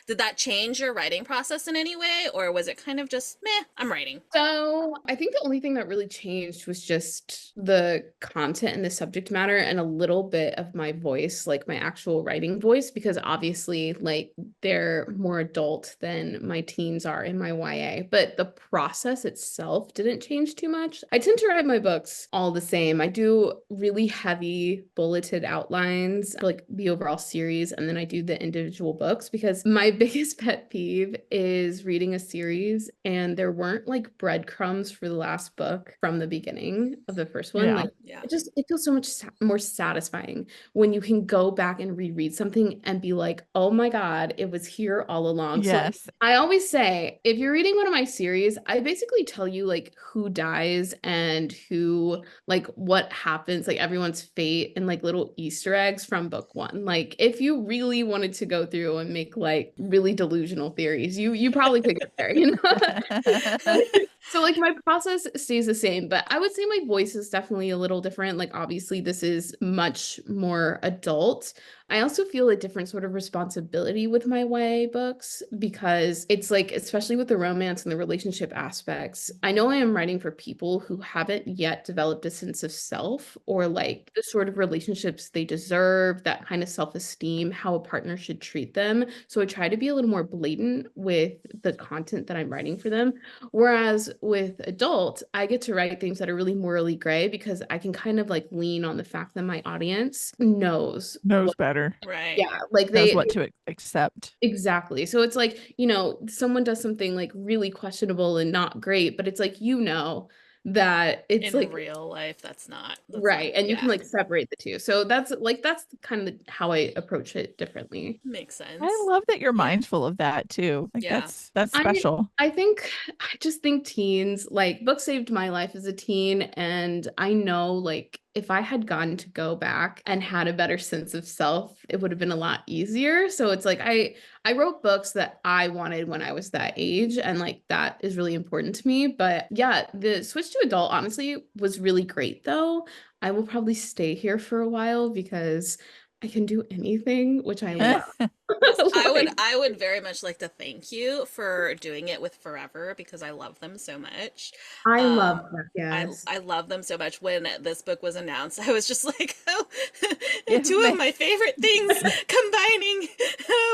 did that change your writing process in any way, or was it kind of just meh? I'm writing. so I think the only thing that really changed was just the content and the subject matter and a little bit of my voice, like my actual writing voice, because obviously like they're more adult than my teens are in my YA, but the process itself didn't change too much. I tend to write my books all the same. I do really heavy bulleted outlines for like the overall series, and then I do the individual books because my biggest pet peeve is reading a series and there weren't like breadcrumbs for the last book from the beginning of the first one. Yeah. Like Yeah. it feels so much more satisfying when you can go back and reread something and be like, oh my God, it was here all along. So yes. I always say, if you're reading one of my series, I basically tell you like who dies and who, like what happens, like everyone's fate and like little Easter eggs from book one. Like if you really wanted to go through and make like really delusional theories, you probably could get there, you know? So like my process stays the same, but I would say my voice is definitely a little different. Like obviously this is much more adult. I also feel a different sort of responsibility with my YA books because it's like, especially with the romance and the relationship aspects, I know I am writing for people who haven't yet developed a sense of self or like the sort of relationships they deserve, that kind of self-esteem, how a partner should treat them. So I try to be a little more blatant with the content that I'm writing for them. Whereas with adults, I get to write things that are really morally gray because I can kind of like lean on the fact that my audience knows Knows better. Right. yeah, like Knows they what to accept. exactly. So it's like, you know, someone does something like really questionable and not great, but it's like, you know, that it's In like real life, that's not right. And you can yeah, like separate the two. So that's kind of how I approach it differently. makes sense. I love that you're Yeah. mindful of that too. Like Yeah. that's special. I think I just think teens, like book saved my life as a teen, and I know like if I had gotten to go back and had a better sense of self, it would have been a lot easier. So it's like I wrote books that I wanted when I was that age, and like that is really important to me. But yeah, the switch to adult honestly was really great though. I will probably stay here for a while because I can do anything, which I Yeah. love. Yes, Like, I would very much like to thank you for doing it with Forever because I love them so much. I love Um, that, yes. I love them so much. When this book was announced, I was just like, oh, Give two me- of my favorite things combining.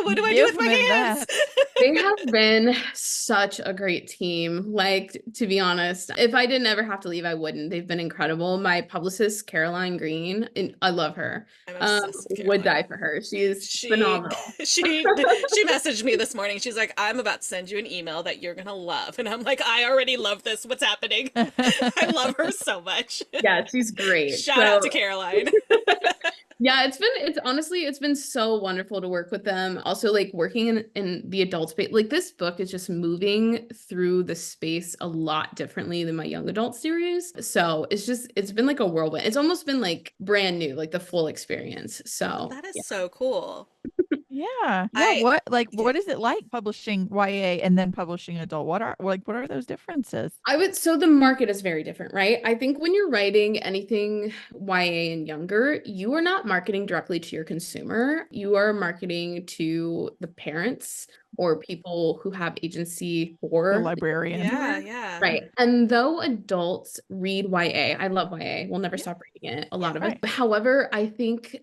What do I do Give with my me hands? that. They have been such a great team. Like, to be honest, if I didn't ever have to leave, I wouldn't. They've been incredible. My publicist, Caroline Green, and I love her. I'm obsessed with Would Caroline. die for her. She is She phenomenal. she messaged me this morning. She's like, I'm about to send you an email that you're gonna love. And I'm like, I already love this. What's happening? I love her so much. Yeah, she's great. Shout out to Caroline. Yeah, it's honestly, it's been so wonderful to work with them. Also, like working in the adult space, like this book is just moving through the space a lot differently than my young adult series. So it's been like a whirlwind. It's almost been like brand new, like the full experience. So That is yeah. so cool. Yeah. I What is it like publishing YA and then publishing adult? What are those differences? So the market is very different, right? I think when you're writing anything YA and younger, you are not marketing directly to your consumer. You are marketing to the parents or people who have agency The for librarian. Yeah, yeah. right. And though adults read YA, I love YA. We'll never Yeah. stop reading it. A Yeah. lot of us. Right. However, I think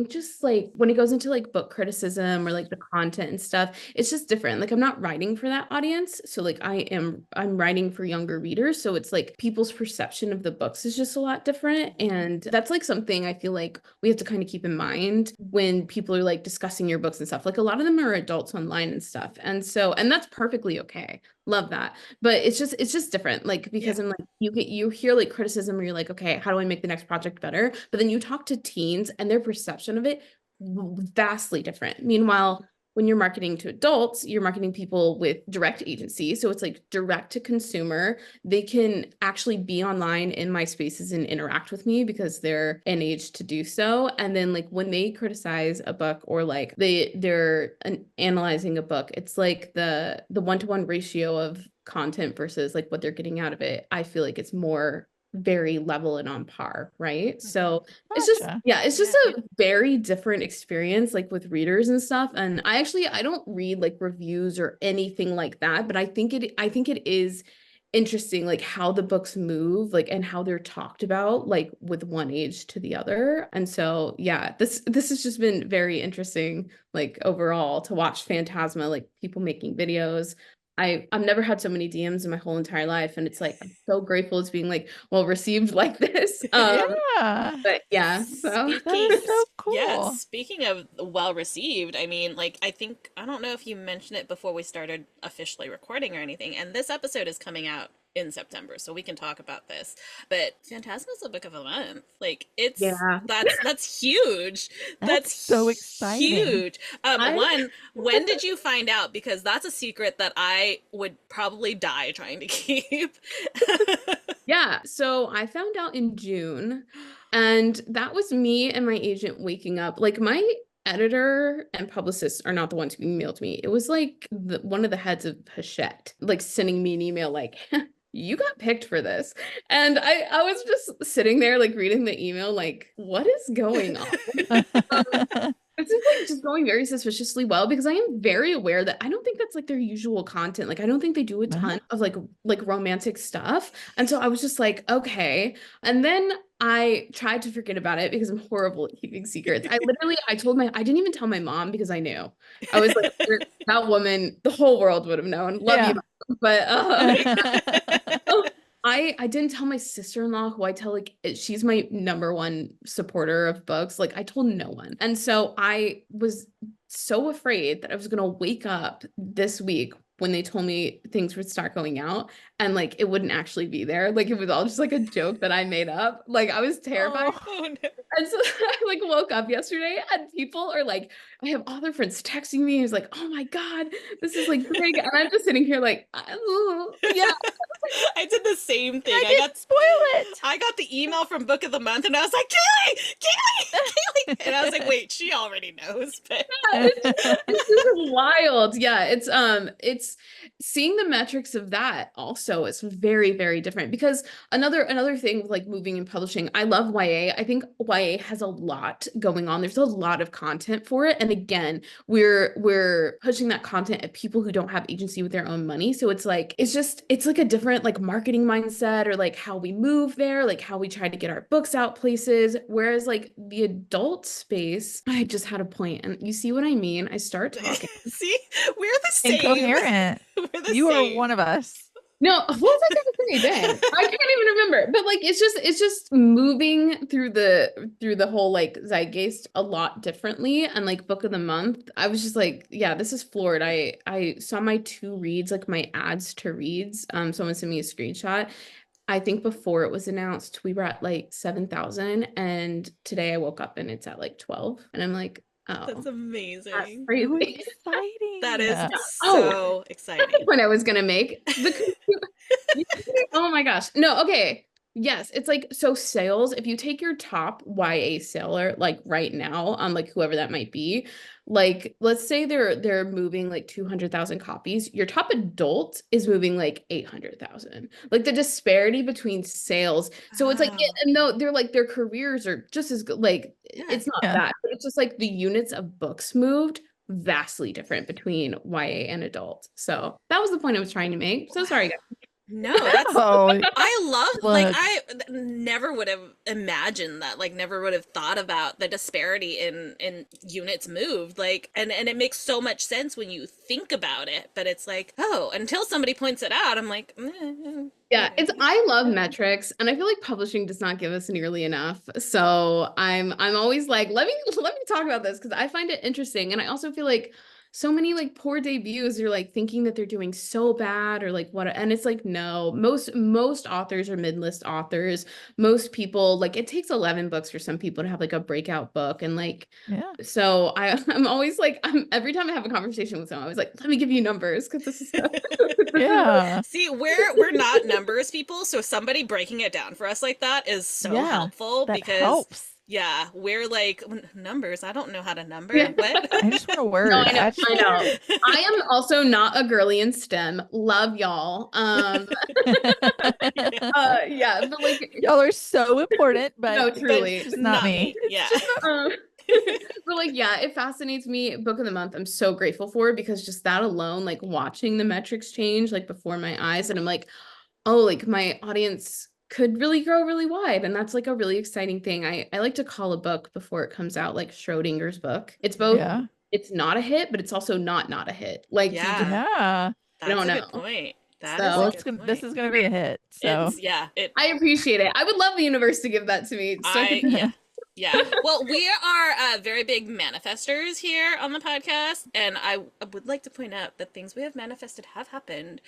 just like when it goes into like book criticism or like the content and stuff, it's just different. Like I'm not writing for that audience. So like I'm writing for younger readers. So it's like people's perception of the books is just a lot different. And that's like something I feel like we have to kind of keep in mind when people are like discussing your books and stuff. Like a lot of them are adults online and stuff. And that's perfectly okay. Love that. But it's just different, like because Yeah. I'm like you hear like criticism where you're like, okay, how do I make the next project better? But then you talk to teens and their perception of it vastly different. Meanwhile, when you're marketing to adults, you're marketing people with direct agency, so it's like direct to consumer. They can actually be online in my spaces and interact with me because they're an age to do so. And then like when they criticize a book or like analyzing a book, it's like the one-to-one ratio of content versus like what they're getting out of it. I feel like it's more very level and on par, right? So it's just Gotcha. it's just Yeah. a very different experience like with readers and stuff. And I don't read like reviews or anything like that, but I think it is interesting like how the books move like and how they're talked about like with one age to the other. And so yeah, this has just been very interesting like overall to watch Phantasma, like people making videos. I've never had so many DMs in my whole entire life, and it's like I'm so grateful it's being like well received like this. Yeah. But yeah, so That is Speaking, so yeah, cool. speaking of well received, I mean, like, I don't know if you mentioned it before we started officially recording or anything, and this episode is coming out in September, so we can talk about this. But Phantasma's a book of the month. Like, yeah. that's huge. That's so exciting. Huge. I When did you find out? Because that's a secret that I would probably die trying to keep. Yeah, so I found out in June, and that was me and my agent waking up. Like my editor and publicist are not the ones who emailed me. It was like one of the heads of Hachette, like sending me an email like, you got picked for this. And I was just sitting there like reading the email like, what is going on? This is like just going very suspiciously well because I am very aware that I don't think that's like their usual content. Like I don't think they do a ton of like romantic stuff. And so I was just like, okay. And then I tried to forget about it because I'm horrible at keeping secrets. I didn't even tell my mom because I knew. I was like, that woman, the whole world would have known. Love you, Yeah. Mom. But I didn't tell my sister-in-law who I tell like she's my number one supporter of books. Like I told no one. And so I was so afraid that I was gonna wake up this week when they told me things would start going out and like it wouldn't actually be there. Like it was all just like a joke that I made up. Like I was terrified. Oh, Oh no. And so I like woke up yesterday and people are like, I have other friends texting me. Who's like, oh my God, this is like big. And I'm just sitting here like, yeah. I did the same thing. I didn't spoil it. I got the email from Book of the Month and I was like, Kaylee! And I was like, wait, she already knows. But It's just wild. Yeah, it's seeing the metrics of that also is very, very different because another thing with like moving and publishing, I love YA. I think YA has a lot going on. There's a lot of content for it. And again, we're pushing that content at people who don't have agency with their own money. So it's like it's like a different like marketing mindset or like how we move there, like how we try to get our books out places. Whereas like the adult space, I just had a point, and you see what I mean? I start talking. see, we're the same. Incoherent. We're the You are same. one of us. No, what was I gonna say? Dang, I can't even remember. But like, it's just moving through the whole like zeitgeist a lot differently. And like book of the month, I was just like, yeah, this is floored. I saw my two reads, like my ads to reads. Someone sent me a screenshot. I think before it was announced, we were at like 7,000, and today I woke up and it's at like 12, and I'm like, oh, That's that's amazing. So crazy. exciting. That is Oh, so That's exciting. the point I was gonna make. Oh my gosh. No, okay. Yes, it's like so sales, if you take your top YA seller like right now on like whoever that might be, like let's say they're moving like 200,000 copies, your top adult is moving like 800,000. Like the disparity between sales. So it's like Wow. and though they're like their careers are just as good, like Yeah. it's not Yeah. that, but it's just like the units of books moved vastly different between YA and adult. So that was the point I was trying to make. So sorry, guys. No, that's Oh, I love like look. I never would have imagined that, like never would have thought about the disparity in units moved, like and it makes so much sense when you think about it, but it's like, oh, until somebody points it out, I'm like, Yeah, I love metrics, and I feel like publishing does not give us nearly enough. So I'm always like, let me talk about this because I find it interesting. And I also feel like so many like poor debuts are like thinking that they're doing so bad or like what, and it's like no, most authors are mid-list authors. Most people, like, it takes 11 books for some people to have like a breakout book. And like, Yeah. so I'm always like, every time I have a conversation with someone, I was like, let me give you numbers because this is Yeah. See, we're not numbers people, so somebody breaking it down for us like that is so Yeah, helpful that because helps. yeah, we're like numbers. I don't know how to number. Yeah. What? I just want a No, word. I know. Actually. I am also not a girly in STEM. Love y'all. Yeah, but like, Y'all are so important, but no, But truly. it's just not me. Yeah. Um, but like, yeah, it fascinates me. Book of the month, I'm so grateful for it because just that alone, like watching the metrics change like before my eyes, and I'm like, oh, like my audience could really grow really wide. And that's like a really exciting thing. I like to call a book before it comes out like Schrodinger's book. It's both, Yeah. it's not a hit, but it's also not a hit. Like you just Yeah. That's don't a good know. point. That is Well, a So it's good gonna. This point. is gonna be a hit. So. It's yeah, I appreciate it. I would love the universe to give that to me so I could yeah. Yeah. Well, we are very big manifestors here on the podcast, and I would like to point out that things we have manifested have happened.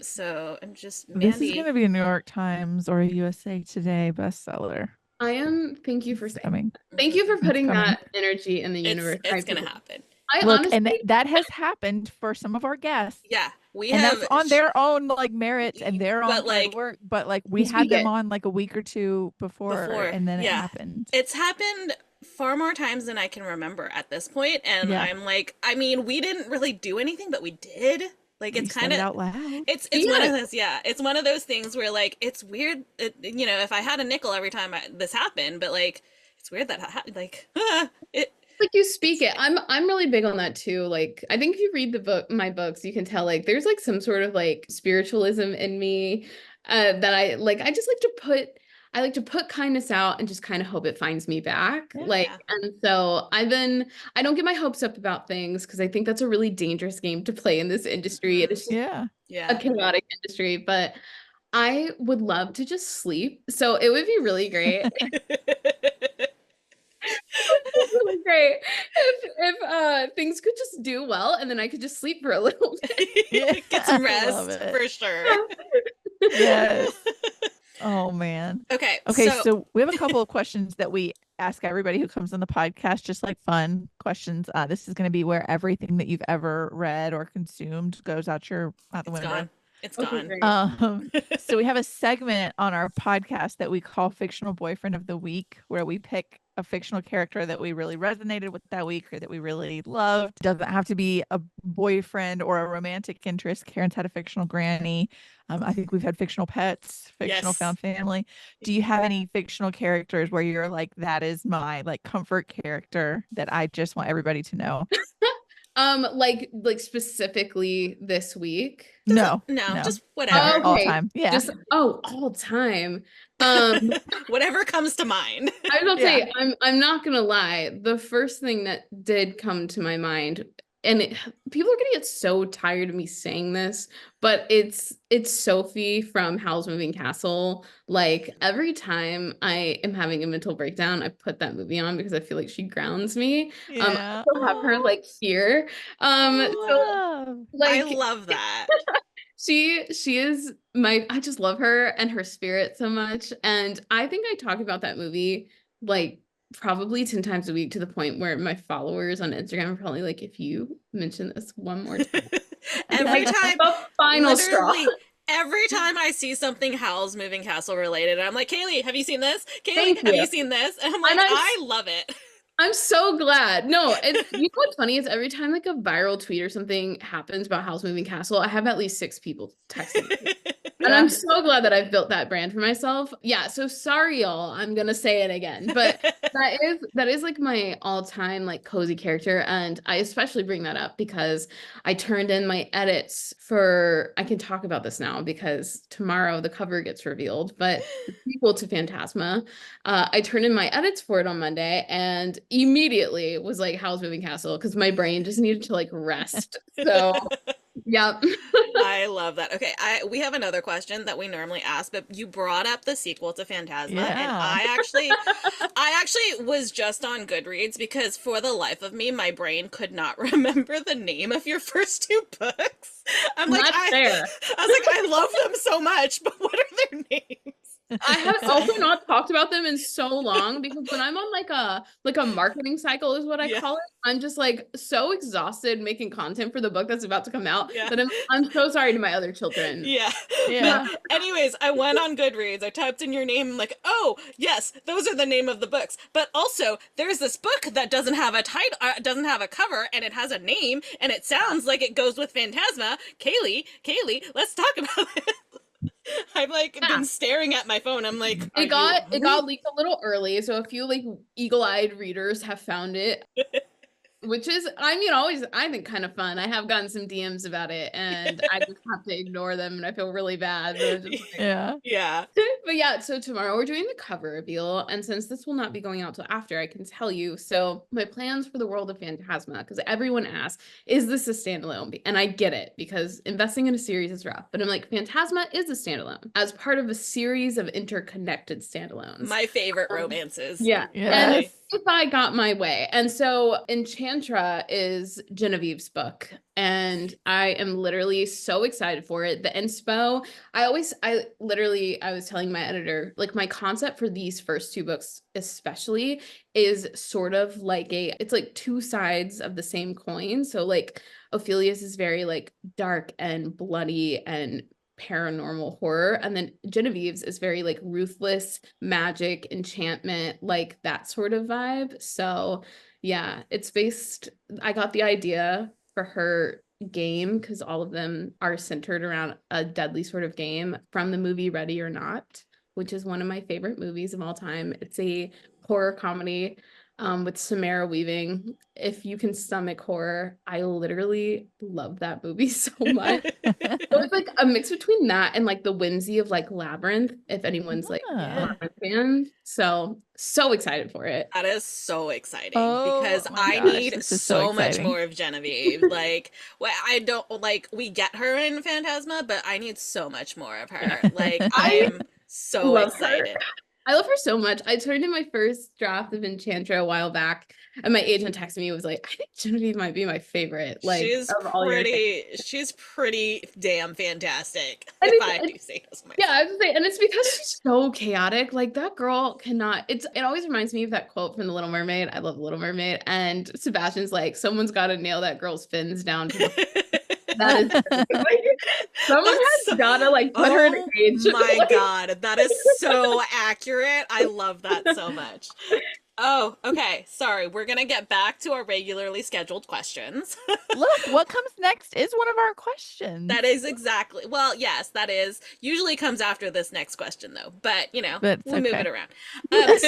So I'm just This is Mandy. gonna be a New York Times or a USA Today bestseller. thank you for It's saying, coming. thank you for It's putting coming. that energy in the universe. It's gonna happen. I Look, and honestly, that has happened for some of our guests. Yeah, we And have, that's on their own like merit and their own but hard like work. But like we you had speak them it. on like a week or two before, and then it yeah, happened. it's happened far more times than I can remember at this point, and Yeah. I'm like, I mean, we didn't really do anything, but we did. Like, We it's said kind it of out loud. it's Yeah. one of those, yeah, it's one of those things where like it's weird, you know, if I had a nickel every time this happened, but like it's weird that like it Like you speak it. I'm really big on that too. Like I think if you read my books, you can tell like there's like some sort of like spiritualism in me that I like. I like to put kindness out and just kind of hope it finds me back. Yeah. Like, Yeah. and so I don't get my hopes up about things because I think that's a really dangerous game to play in this industry. It is just Yeah. a yeah. chaotic industry, but I would love to just sleep. So it would be really great. Really great if things could just do well and then I could just sleep for a little bit. Yeah. Get some I love rest it. for sure. Yes. Oh man. Okay, Okay, so we have a couple of questions that we ask everybody who comes on the podcast, just like fun questions. This is going to be where everything that you've ever read or consumed goes out the it's window. gone. It's Okay, gone. great. So we have a segment on our podcast that we call Fictional Boyfriend of the Week, where we pick a fictional character that we really resonated with that week or that we really loved. Doesn't have to be a boyfriend or a romantic interest. Karen's had a fictional granny. I think we've had fictional pets, fictional Yes. found family. Do you have any fictional characters where you're like, that is my like comfort character that I just want everybody to know? Like specifically this week. No, No, no. just whatever. All Okay, time. Yeah. just all time. Whatever comes to mind. I was about to Yeah. say, I'm not gonna lie. The first thing that did come to my mind, and people are gonna get so tired of me saying this, but it's Sophie from Howl's Moving Castle. Like every time I am having a mental breakdown, I put that movie on because I feel like she grounds me. Yeah. I still have her like here. So Love. I like love that. she is I just love her and her spirit so much. And I think I talk about that movie like probably 10 times a week to the point where my followers on Instagram are probably like, if you mention this one more time. Every Like, time, the final straw. literally, every time I see something Howl's Moving Castle related, I'm like, Kaylee, have you seen this? Kaylee, Thank have you. you seen this? And I'm like, And I love it. I'm so glad. No, it's you know what's funny is every time like a viral tweet or something happens about Howl's Moving Castle, I have at least 6 people texting me. And And I'm so glad that I've built that brand for myself. Yeah, so sorry y'all, I'm gonna say it again, but that is like my all-time like cozy character, and I especially bring that up because I turned in my edits for, I can talk about this now because tomorrow the cover gets revealed, but the sequel to Phantasma, I turned in my edits for it on Monday and immediately was like Howl's Moving Castle because my brain just needed to like rest. So yeah. I love that. Okay, we have another question that we normally ask, but you brought up the sequel to Phantasma, and Yeah. I actually was just on Goodreads because for the life of me, my brain could not remember the name of your first two books. I'm like, Not fair. I was like, I love them so much, but what are their names? I have also not talked about them in so long because when I'm on like a marketing cycle is what I Yeah. call it. I'm just like so exhausted making content for the book that's about to come out Yeah. that I'm so sorry to my other children. Yeah. Yeah. But anyways, I went on Goodreads. I typed in your name. I'm like, oh, yes, those are the name of the books. But also, there's this book that doesn't have a title, doesn't have a cover, and it has a name, and it sounds like it goes with Phantasma. Kaylee, let's talk about it. I've like Yeah. been staring at my phone. I'm like, It got leaked a little early, so a few like eagle-eyed readers have found it. Which is, I mean, always, I think, kind of fun. I have gotten some DMs about it, and I just have to ignore them, and I feel really bad. But I'm just like, Yeah. Yeah. but yeah, so tomorrow we're doing the cover reveal, and since this will not be going out till after, I can tell you. So my plans for the world of Phantasma, because everyone asks, is this a standalone? And I get it, because investing in a series is rough. But I'm like, Phantasma is a standalone, as part of a series of interconnected standalones. My favorite romances. Yeah. Yeah. And if I got my way. And so Enchantra is Genevieve's book. And I am literally so excited for it. The inspo, I was telling my editor, like my concept for these first two books, especially, is sort of like it's like two sides of the same coin. So like Ophelia's is very like dark and bloody and paranormal horror, and then Genevieve's is very like ruthless magic, enchantment, like that sort of vibe. So yeah, I got the idea for her game because all of them are centered around a deadly sort of game from the movie Ready or Not, which is one of my favorite movies of all time. It's a horror comedy with Samara Weaving. If you can stomach horror, I literally love that movie so much. So it's like a mix between that and like the whimsy of like Labyrinth, if anyone's like a Yeah. Labyrinth fan. So excited for it. That is so exciting Oh because my I gosh, need this is so so much exciting. more of Genevieve. Like, well, I don't like we get her in Phantasma, but I need so much more of her. Like, I am so Love her. excited. I love her so much. I turned in my first draft of Enchantra a while back, and my agent texted me and was like, I think Genevieve might be my favorite. Like of all your She's pretty damn fantastic. And If I do say so myself. yeah, I was saying, and it's because she's so chaotic. Like that girl cannot. It always reminds me of that quote from The Little Mermaid. I love The Little Mermaid, and Sebastian's like, someone's got to nail that girl's fins down to the. That is like, someone has gotta like put her in a cage. My Like, God, that is so accurate. I love that so much. Oh, okay. Sorry. We're going to get back to our regularly scheduled questions. Look, what comes next is one of our questions. That is exactly. Well, yes, that is. Usually comes after this next question, though. But, you know, That's we move okay. it around.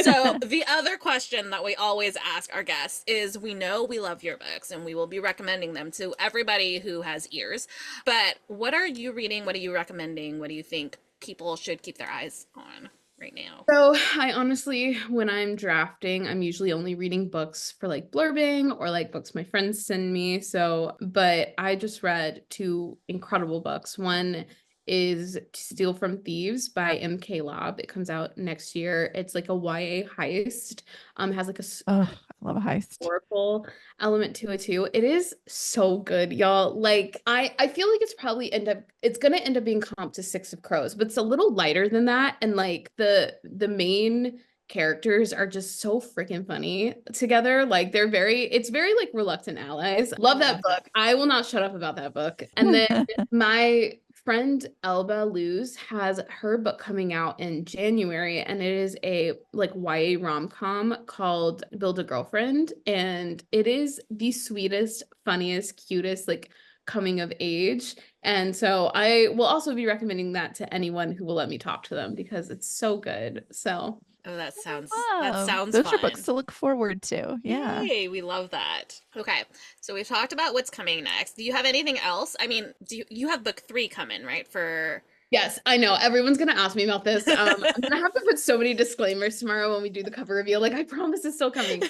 So the other question that we always ask our guests is, we know we love your books and we will be recommending them to everybody who has ears. But what are you reading? What are you recommending? What do you think people should keep their eyes on right now? So I honestly, when I'm drafting, I'm usually only reading books for like blurbing or like books my friends send me. So, but I just read two incredible books. One is Steal from Thieves by M.K. Lobb. It comes out next year. It's like a YA heist. Has like a Oh, I love a heist. historical element to it too. It is so good, y'all. Like I feel like it's gonna end up being comped to Six of Crows, but it's a little lighter than that. And like the main characters are just so freaking funny together. Like it's very like Reluctant Allies. Love that book. I will not shut up about that book. And then my friend Elba Luz has her book coming out in January, and it is a like YA rom-com called Build a Girlfriend, and it is the sweetest, funniest, cutest, like coming of age. And so I will also be recommending that to anyone who will let me talk to them because it's so good. So Oh, that Wow. sounds Those are fun. books to look forward to. Yeah. Yay, we love that. Okay, so we've talked about what's coming next. Do you have anything else? I mean, you have book 3 coming, right? For yes, I know everyone's gonna ask me about this. I'm gonna have to put so many disclaimers tomorrow when we do the cover reveal. Like, I promise it's still coming.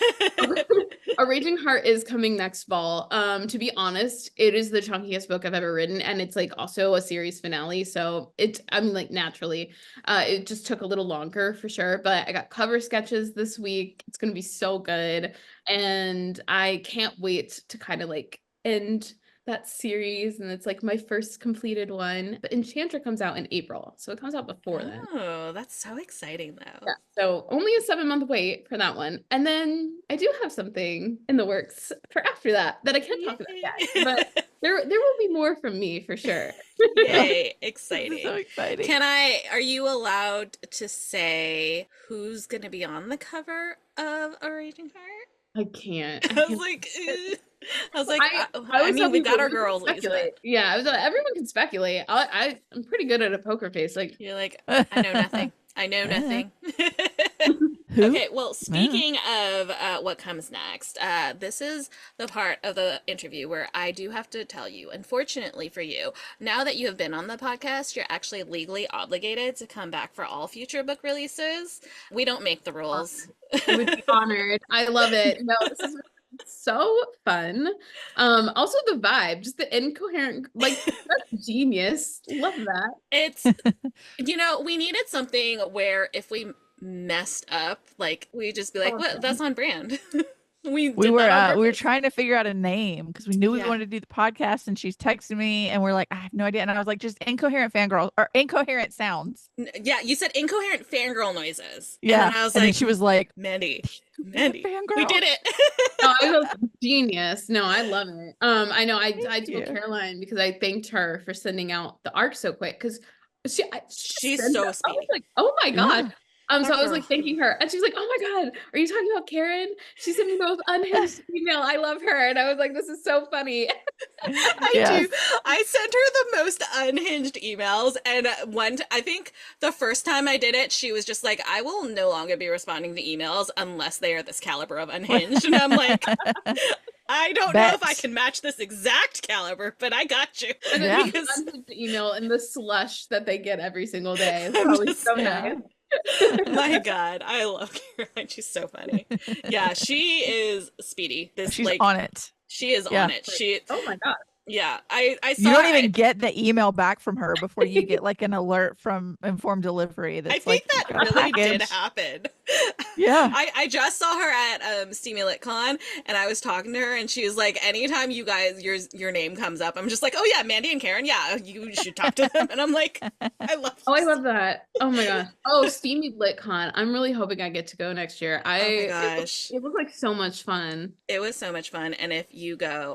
A Raging Heart is coming next fall. To be honest, it is the chunkiest book I've ever written, and it's like also a series finale. So I mean, like naturally, it just took a little longer for sure. But I got cover sketches this week. It's gonna be so good, and I can't wait to kind of like end that series, and it's like my first completed one. But Enchanter comes out in April, so it comes out before then. Oh, that's so exciting though. Yeah, so only a 7-month wait for that one. And then I do have something in the works for after that I can't talk about yet. But there will be more from me for sure. Yay, This exciting. is so exciting. Are you allowed to say who's going to be on the cover of A Raging Heart? I can't. I was like, I mean, we got our people girls, speculate. Yeah, I was everyone can speculate. I'm pretty good at a poker face. Like, You're like, I know nothing. I know nothing. Who? Okay, well, speaking of what comes next, this is the part of the interview where I do have to tell you, unfortunately for you, now that you have been on the podcast, you're actually legally obligated to come back for all future book releases. We don't make the rules. I would be honored. I love it. No, this is so fun. Also the vibe, just the incoherent, like that's genius. Love that. It's, we needed something where if we messed up, like we just be like, what? That's on brand. We were trying to figure out a name because we knew we Yeah. wanted to do the podcast, and she's texting me and we're like, I have no idea. And I was like, just incoherent fangirl or incoherent sounds. Yeah, you said incoherent fangirl noises. Yeah. And I was and then like, she was like, Mandy, fangirl. we did it. No, I was genius. No, I love it. I know I Thank told you. Caroline because I thanked her for sending out the arc so quick because She's sent so it. I was speedy. like, oh my God. Yeah. So I was girl. like thanking her, and she's like, "Oh my God, are you talking about Karin? She sent me both unhinged email. I love her." And I was like, "This is so funny." I Yes. do. I sent her the most unhinged emails, and I think the first time I did it, she was just like, "I will no longer be responding to emails unless they are this caliber of unhinged." And I'm like, I don't know if I Bet. can match this exact caliber, but I got you. And Yeah. then Because unhinged email and the slush that they get every single day is I'm probably just- so yeah. nice. my God, I love Caroline. She's so funny. Yeah, she is speedy. She's on it. She is Yeah. on it. Oh my God. Yeah, I saw. You don't even get the email back from her before you get like an alert from Informed Delivery. That's I think like, that got a really did package. happen. Yeah. I just saw her at StimulatCon, and I was talking to her, and she was like, anytime you guys your name comes up, I'm just like, oh yeah, Mandy and Karin, yeah, you should talk to them. And I'm like, I love. Oh, I love that. Oh my God. Oh, Steamy LitCon. I'm really hoping I get to go next year. Oh my gosh, It looked like so much fun. it was so much fun, and if you go,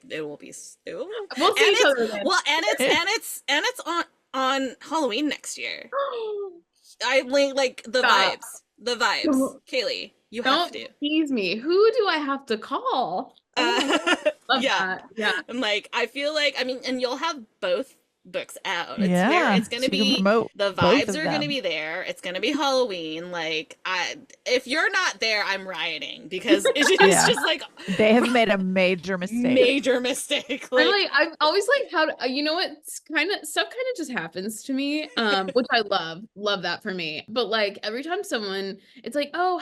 it will be. We'll see each other then. Well, and it's on Halloween next year. I like the Stop. vibes. Don't- Kaylee, you have Don't to. tease me. Who do I have to call? Love Yeah. that. Yeah. I'm like, I feel like, I mean, and you'll have both books out. It's Yeah. it's gonna So you can be promote the both vibes of are gonna them. be there. It's gonna be Halloween. Like, if you're not there, I'm rioting because it's Yeah. just like They have made a major mistake. major mistake. I'm always like, how to, you know what? Stuff kind of just happens to me, which I love that for me. But like every time someone, it's like, oh,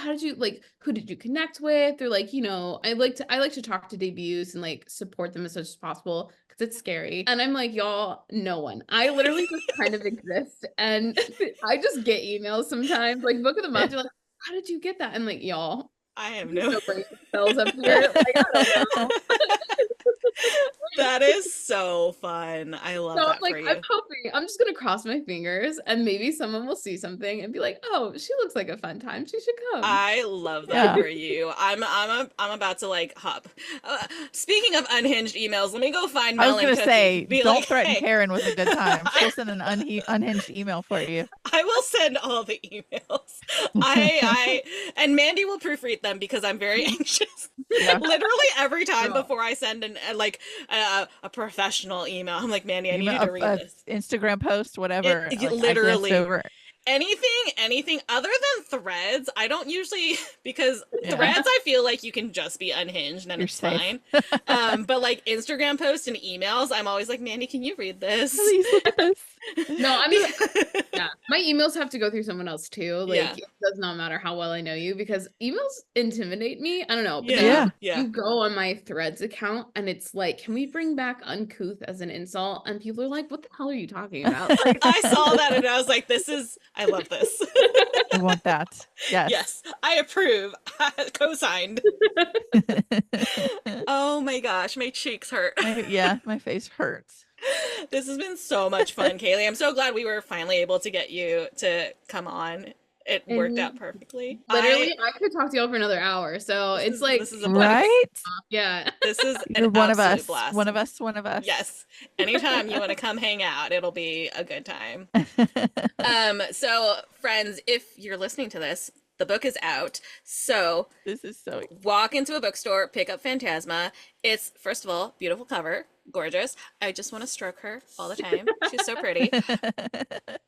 who did you connect with? Or like, I like to talk to debuts and like support them as much as possible because it's scary. And I'm like, y'all, no one. I literally just kind of exist, and I just get emails sometimes, like book of the month. You're like, how did you get that? And like, y'all, I have no. brain cells up here. Like, I don't know. That is so fun. I love So that like, for you. I'm hoping, I'm just gonna cross my fingers and maybe someone will see something and be like, oh, she looks like a fun time. She should come. I love that Yeah. for you. I'm about to like hop. Speaking of unhinged emails, let me go find I Mel was and gonna Cookie. say, Be don't like, threaten hey, Karin with a good time. She'll send an unhinged email for you. I will send all the emails. And Mandy will proofread them because I'm very anxious. Yeah. Literally every time Girl. before I send an a professional email. I'm like, Mandy, I need Email, you to read this. Instagram post, whatever. Like, I glanced Literally over. anything other than threads. I don't usually, because Yeah. threads, I feel like you can just be unhinged and You're it's safe. fine. But like Instagram posts and emails, I'm always like, Mandy, can you read this? Please look at this. No, yeah, my emails have to go through someone else too. Like, Yeah. it does not matter how well I know you, because emails intimidate me. I don't know. But Yeah. then Yeah. you go on my Threads account and it's like, can we bring back uncouth as an insult? And people are like, what the hell are you talking about? Like, I saw that and I was like, I love this. I want that. Yes. Yes, I approve. Co-signed. Oh my gosh, my cheeks hurt. My face hurts. This has been so much fun, Kaylee. I'm so glad we were finally able to get you to come on. It worked out perfectly. Literally, I could talk to y'all for another hour. So it's like, this is a blast. Right? yeah. This is You're an one of absolute us. blast. One of us. Yes. Anytime you want to come hang out, it'll be a good time. So friends, if you're listening to this, the book is out. So This is so walk into a bookstore, pick up Phantasma. It's, first of all, beautiful cover, gorgeous. I just want to stroke her all the time. She's so pretty.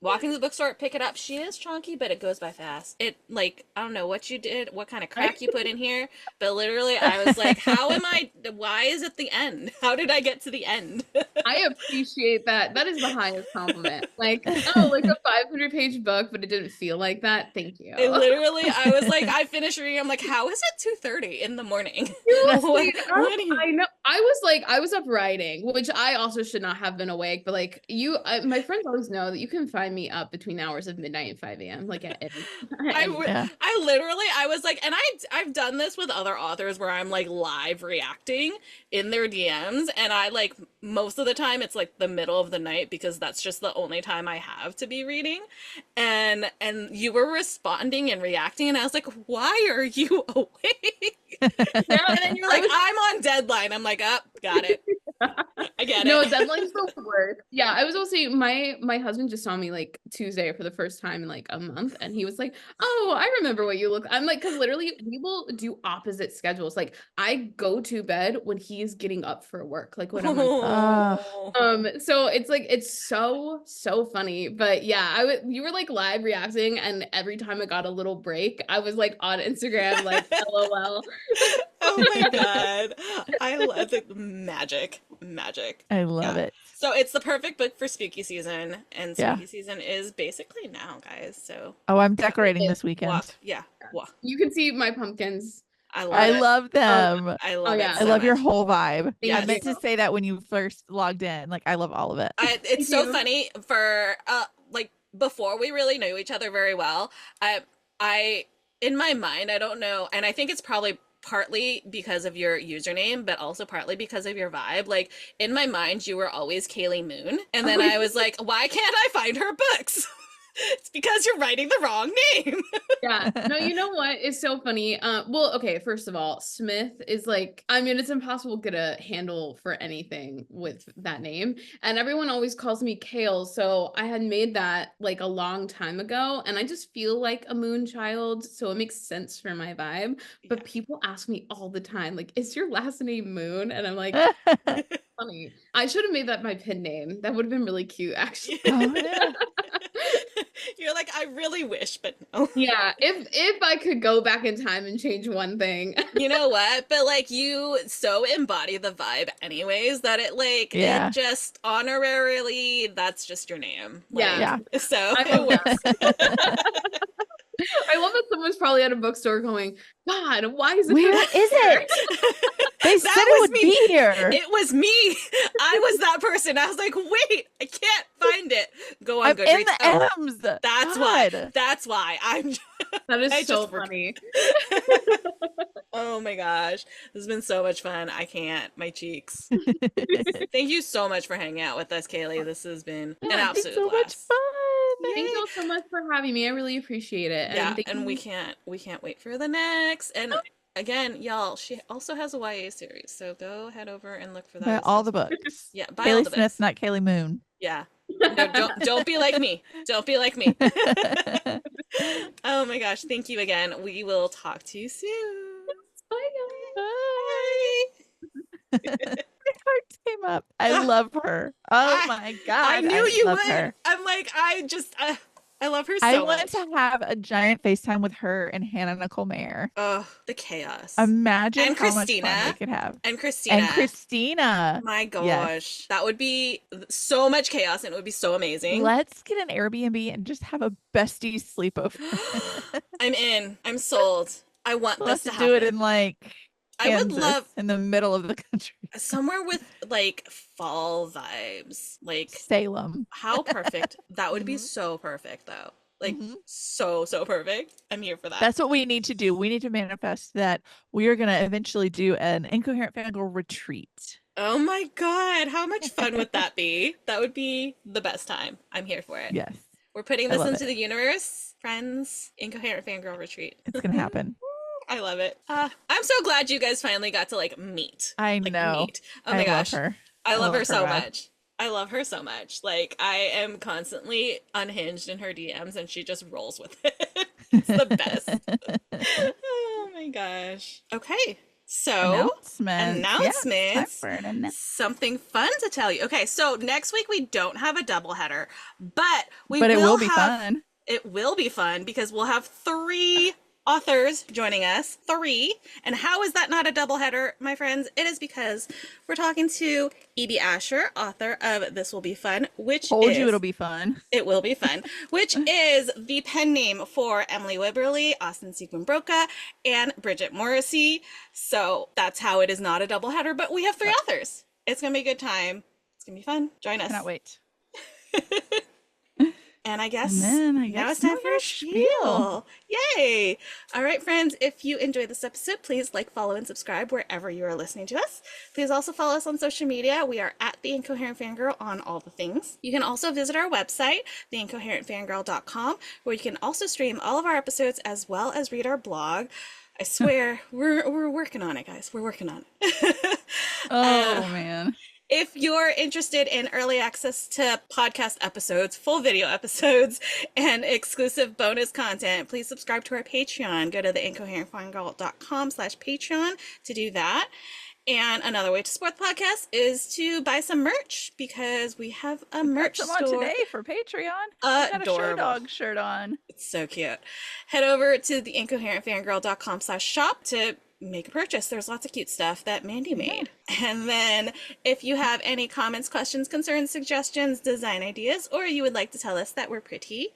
Walk into the bookstore, pick it up. She is chunky, but it goes by fast. It, like, I don't know what you did, what kind of crack you put in here, but literally I was like, why is it the end? How did I get to the end? I appreciate that. That is the highest compliment. Like, oh, like a 500-page book, but it didn't feel like that. Thank you. It literally, I was like, I finished reading. I'm like, how is it 2:30 in the morning? I know. I was up writing, which I also should not have been awake. But like my friends always know that you can find me up between the hours of midnight and 5 a.m. Like at any time. I was like, and I've done this with other authors where I'm like live reacting in their DMs, and I like most of the time it's like the middle of the night because that's just the only time I have to be reading, and you were responding and reacting, and I was like, why are you awake? Yeah, and then you're like, I'm on deadline. I'm like, got it. I get it. No, deadline's the worst. Yeah, I was also saying my husband just saw me like Tuesday for the first time in like a month, and he was like, "Oh, I remember what you look." I'm like, because literally we will do opposite schedules. Like I go to bed when he's getting up for work, like when I'm so it's like it's so funny. But yeah, you were like live reacting, and every time I got a little break, I was like on Instagram, like LOL. Oh my god, I love it. Magic. I love it. So it's the perfect book for spooky season, and spooky season is basically now, guys. So I'm decorating this weekend. Walk. You can see my pumpkins. I love them. I love it. I love your whole vibe. Yes. I meant to say that when you first logged in. Like, I love all of it. It's so funny for like before we really knew each other very well. I in my mind, I don't know, and I think it's probably partly because of your username, but also partly because of your vibe. Like in my mind, you were always Kaylee Moon, and then I was like, why can't I find her books? It's because you're writing the wrong name. Yeah. No, you know what? It's so funny. Well, okay, first of all, Smith is like, I mean, it's impossible to get a handle for anything with that name. And everyone always calls me Kale. So I had made that like a long time ago. And I just feel like a moon child. So it makes sense for my vibe. But people ask me all the time, like, is your last name Moon? And I'm like, funny. I should have made that my pin name. That would have been really cute, actually. Oh, yeah. You're like, I really wish, but no. Yeah, if I could go back in time and change one thing. You know what? But like you so embody the vibe anyways that it like it just honorarily that's just your name. Like, Yeah. So it works. I love that someone's probably at a bookstore going, God, why is it? Where is it? They said it would be here. It was me. I was that person. I was like, wait, I can't find it. Go on I'm Goodreads. in the M's. That's why. That's why. That is so funny. Oh my gosh. This has been so much fun. I can't. My cheeks. Thank you so much for hanging out with us, Kaylee. This has been an absolute so blast. much fun. Thank you so much for having me. I really appreciate it. And we can't wait for the next. And again, y'all, she also has a YA series, so go head over and look for that. Buy all the books. Yeah, buy Kaylee all the Smith, books. not Kaylee Moon. Yeah. No, don't be like me. Don't be like me. Oh my gosh, thank you again. We will talk to you soon. Bye, guys. Bye. My heart came came up. I love her. Oh I, my I God. knew I you love would. her. I'm like, I love her I so want much. to have a giant FaceTime with her and Hannah Nicole Mayer. Oh, the chaos. Imagine And how much fun we Christina. could have. And And Christina. Christina. My Yes. gosh. That would be so much chaos and it would be so amazing. Let's get an Airbnb and just have a besties sleepover. I'm in. I'm sold. I want We'll this have to to do it happen. in like I would Kansas love in the middle of the country. somewhere with like fall vibes. Like, Salem. how perfect. That would be Mhm. so perfect though. Like, Mhm. so perfect. I'm here for that. That's what we need to do. We need to manifest that we are going to eventually do an Incoherent Fangirl retreat. Oh my God. How much fun would that be? That would be the best time. I'm here for it. Yes, We're putting I this love into it. the universe. Friends, Incoherent Fangirl Retreat. It's going to happen. I love it. I'm so glad you guys finally got to like meet. I Like know. meet. Oh my I gosh. love her. I love her her so vibe. much. I love her so much. Like I am constantly unhinged in her DMs and she just rolls with it. It's the best. Oh my gosh. Okay. So, Announcements. Yeah, it's time announcements. for an announcement. Something fun to tell you. Okay, so next week we don't have a doubleheader, but we But it will be have fun. it will be fun because we'll have 3 authors joining us. 3. And how is that not a doubleheader, my friends? It is because we're talking to E.B. Asher, author of This Will Be Fun, which Told is you it'll be fun. It Will Be Fun, which is the pen name for Emily Wibberley, Austin Sequin Broca, and Bridget Morrissey. So that's how it is not a doubleheader, but we have 3 authors. It's going to be a good time. It's going to be fun. Join us. Cannot wait. And I guess And then I now guess it's time now for our a spiel. Yay! All right, friends, if you enjoyed this episode, please like, follow, and subscribe wherever you are listening to us. Please also follow us on social media. We are at The Incoherent Fangirl on all the things. You can also visit our website, theincoherentfangirl.com, where you can also stream all of our episodes as well as read our blog. I swear, we're working on it, guys. We're working on it. Oh, man. If you're interested in early access to podcast episodes, full video episodes, and exclusive bonus content, please subscribe to our Patreon. Go to theincoherentfangirl.com/Patreon to do that. And another way to support the podcast is to buy some merch because we have a merch Got some on store. today for Patreon. I got a Show Adorable. Dog shirt on. It's so cute. Head over to theincoherentfangirl.com/shop to make a purchase. There's lots of cute stuff that Mandy made. And then if you have any comments, questions, concerns, suggestions, design ideas, or you would like to tell us that we're pretty,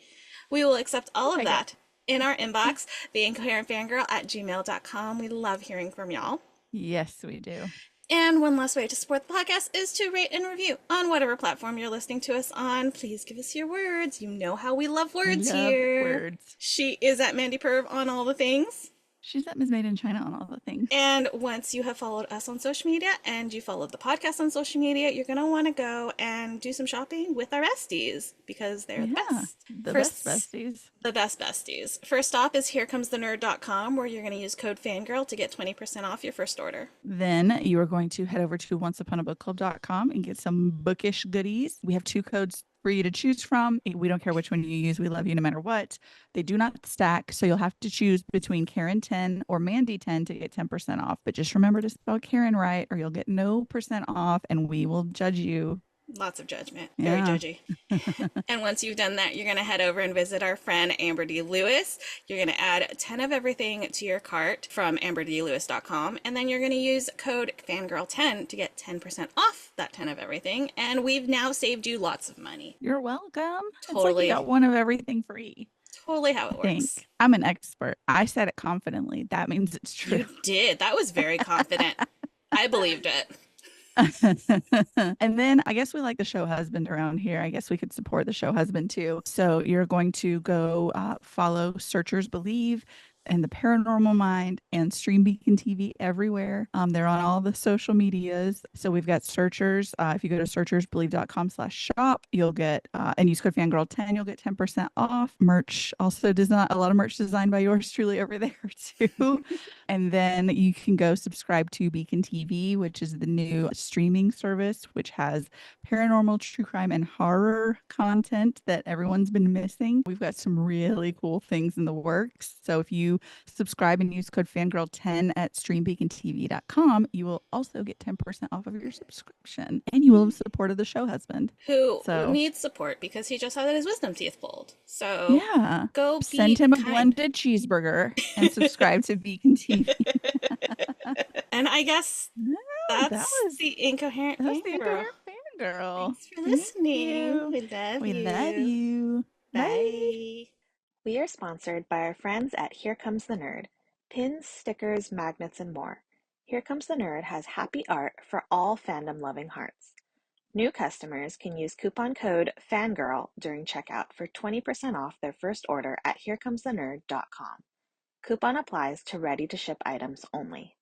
we will accept all of that in our inbox, theincoherentfangirl@gmail.com. We love hearing from y'all. Yes, we do. And one last way to support the podcast is to rate and review on whatever platform you're listening to us on. Please give us your words. You know how we love words here. Words. She is at Mandy Perv on all the things. She's at Ms. Made in China on all the things. And once you have followed us on social media and you followed the podcast on social media, you're going to want to go and do some shopping with our besties because they're the best. The best besties. The best besties. First stop is herecomesthenerd.com where you're going to use code FANGIRL to get 20% off your first order. Then you are going to head over to onceuponabookclub.com and get some bookish goodies. We have 2 codes for you to choose from. We don't care which one you use. We love you no matter what. They do not stack, so you'll have to choose between Karin 10 or Mandy 10 to get 10% off. But just remember to spell Karin right or you'll get no percent off and we will judge you. Lots of judgment. Very judgy. And once you've done that, you're going to head over and visit our friend Amber D. Lewis. You're going to add 10 of everything to your cart from amberdlewis.com. And then you're going to use code FANGIRL10 to get 10% off that 10 of everything. And we've now saved you lots of money. You're welcome. It's like Totally. you got one of everything free. Totally how it I think. works. I'm an expert. I said it confidently. That means it's true. You did. That was very confident. I believed it. And then I guess we like the show husband around here. I guess we could support the show husband too. So you're going to go follow Searchers Believe and the Paranormal Mind and Stream Beacon TV everywhere. They're on all the social medias. So we've got Searchers. If you go to searchersbelieve.com/shop, you'll get and use code Fangirl10, you'll get 10% off. Merch also a lot of merch designed by yours truly over there too. And then you can go subscribe to Beacon TV, which is the new streaming service, which has paranormal, true crime, and horror content that everyone's been missing. We've got some really cool things in the works. So if you you subscribe and use code fangirl10 at streambeacontv.com, you will also get 10% off of your subscription. And you will have support of the show husband. Who So needs support because he just had his wisdom teeth pulled. So yeah. go Send be him a kind. blended cheeseburger and subscribe to Beacon TV. And I guess That that's was the incoherent that's the fangirl. Incoherent Fangirl. Thanks for Thank listening. you. We love We love you. you. Bye. Bye. We are sponsored by our friends at Here Comes the Nerd. Pins, stickers, magnets, and more. Here Comes the Nerd has happy art for all fandom-loving hearts. New customers can use coupon code FANGIRL during checkout for 20% off their first order at herecomesthenerd.com. Coupon applies to ready-to-ship items only.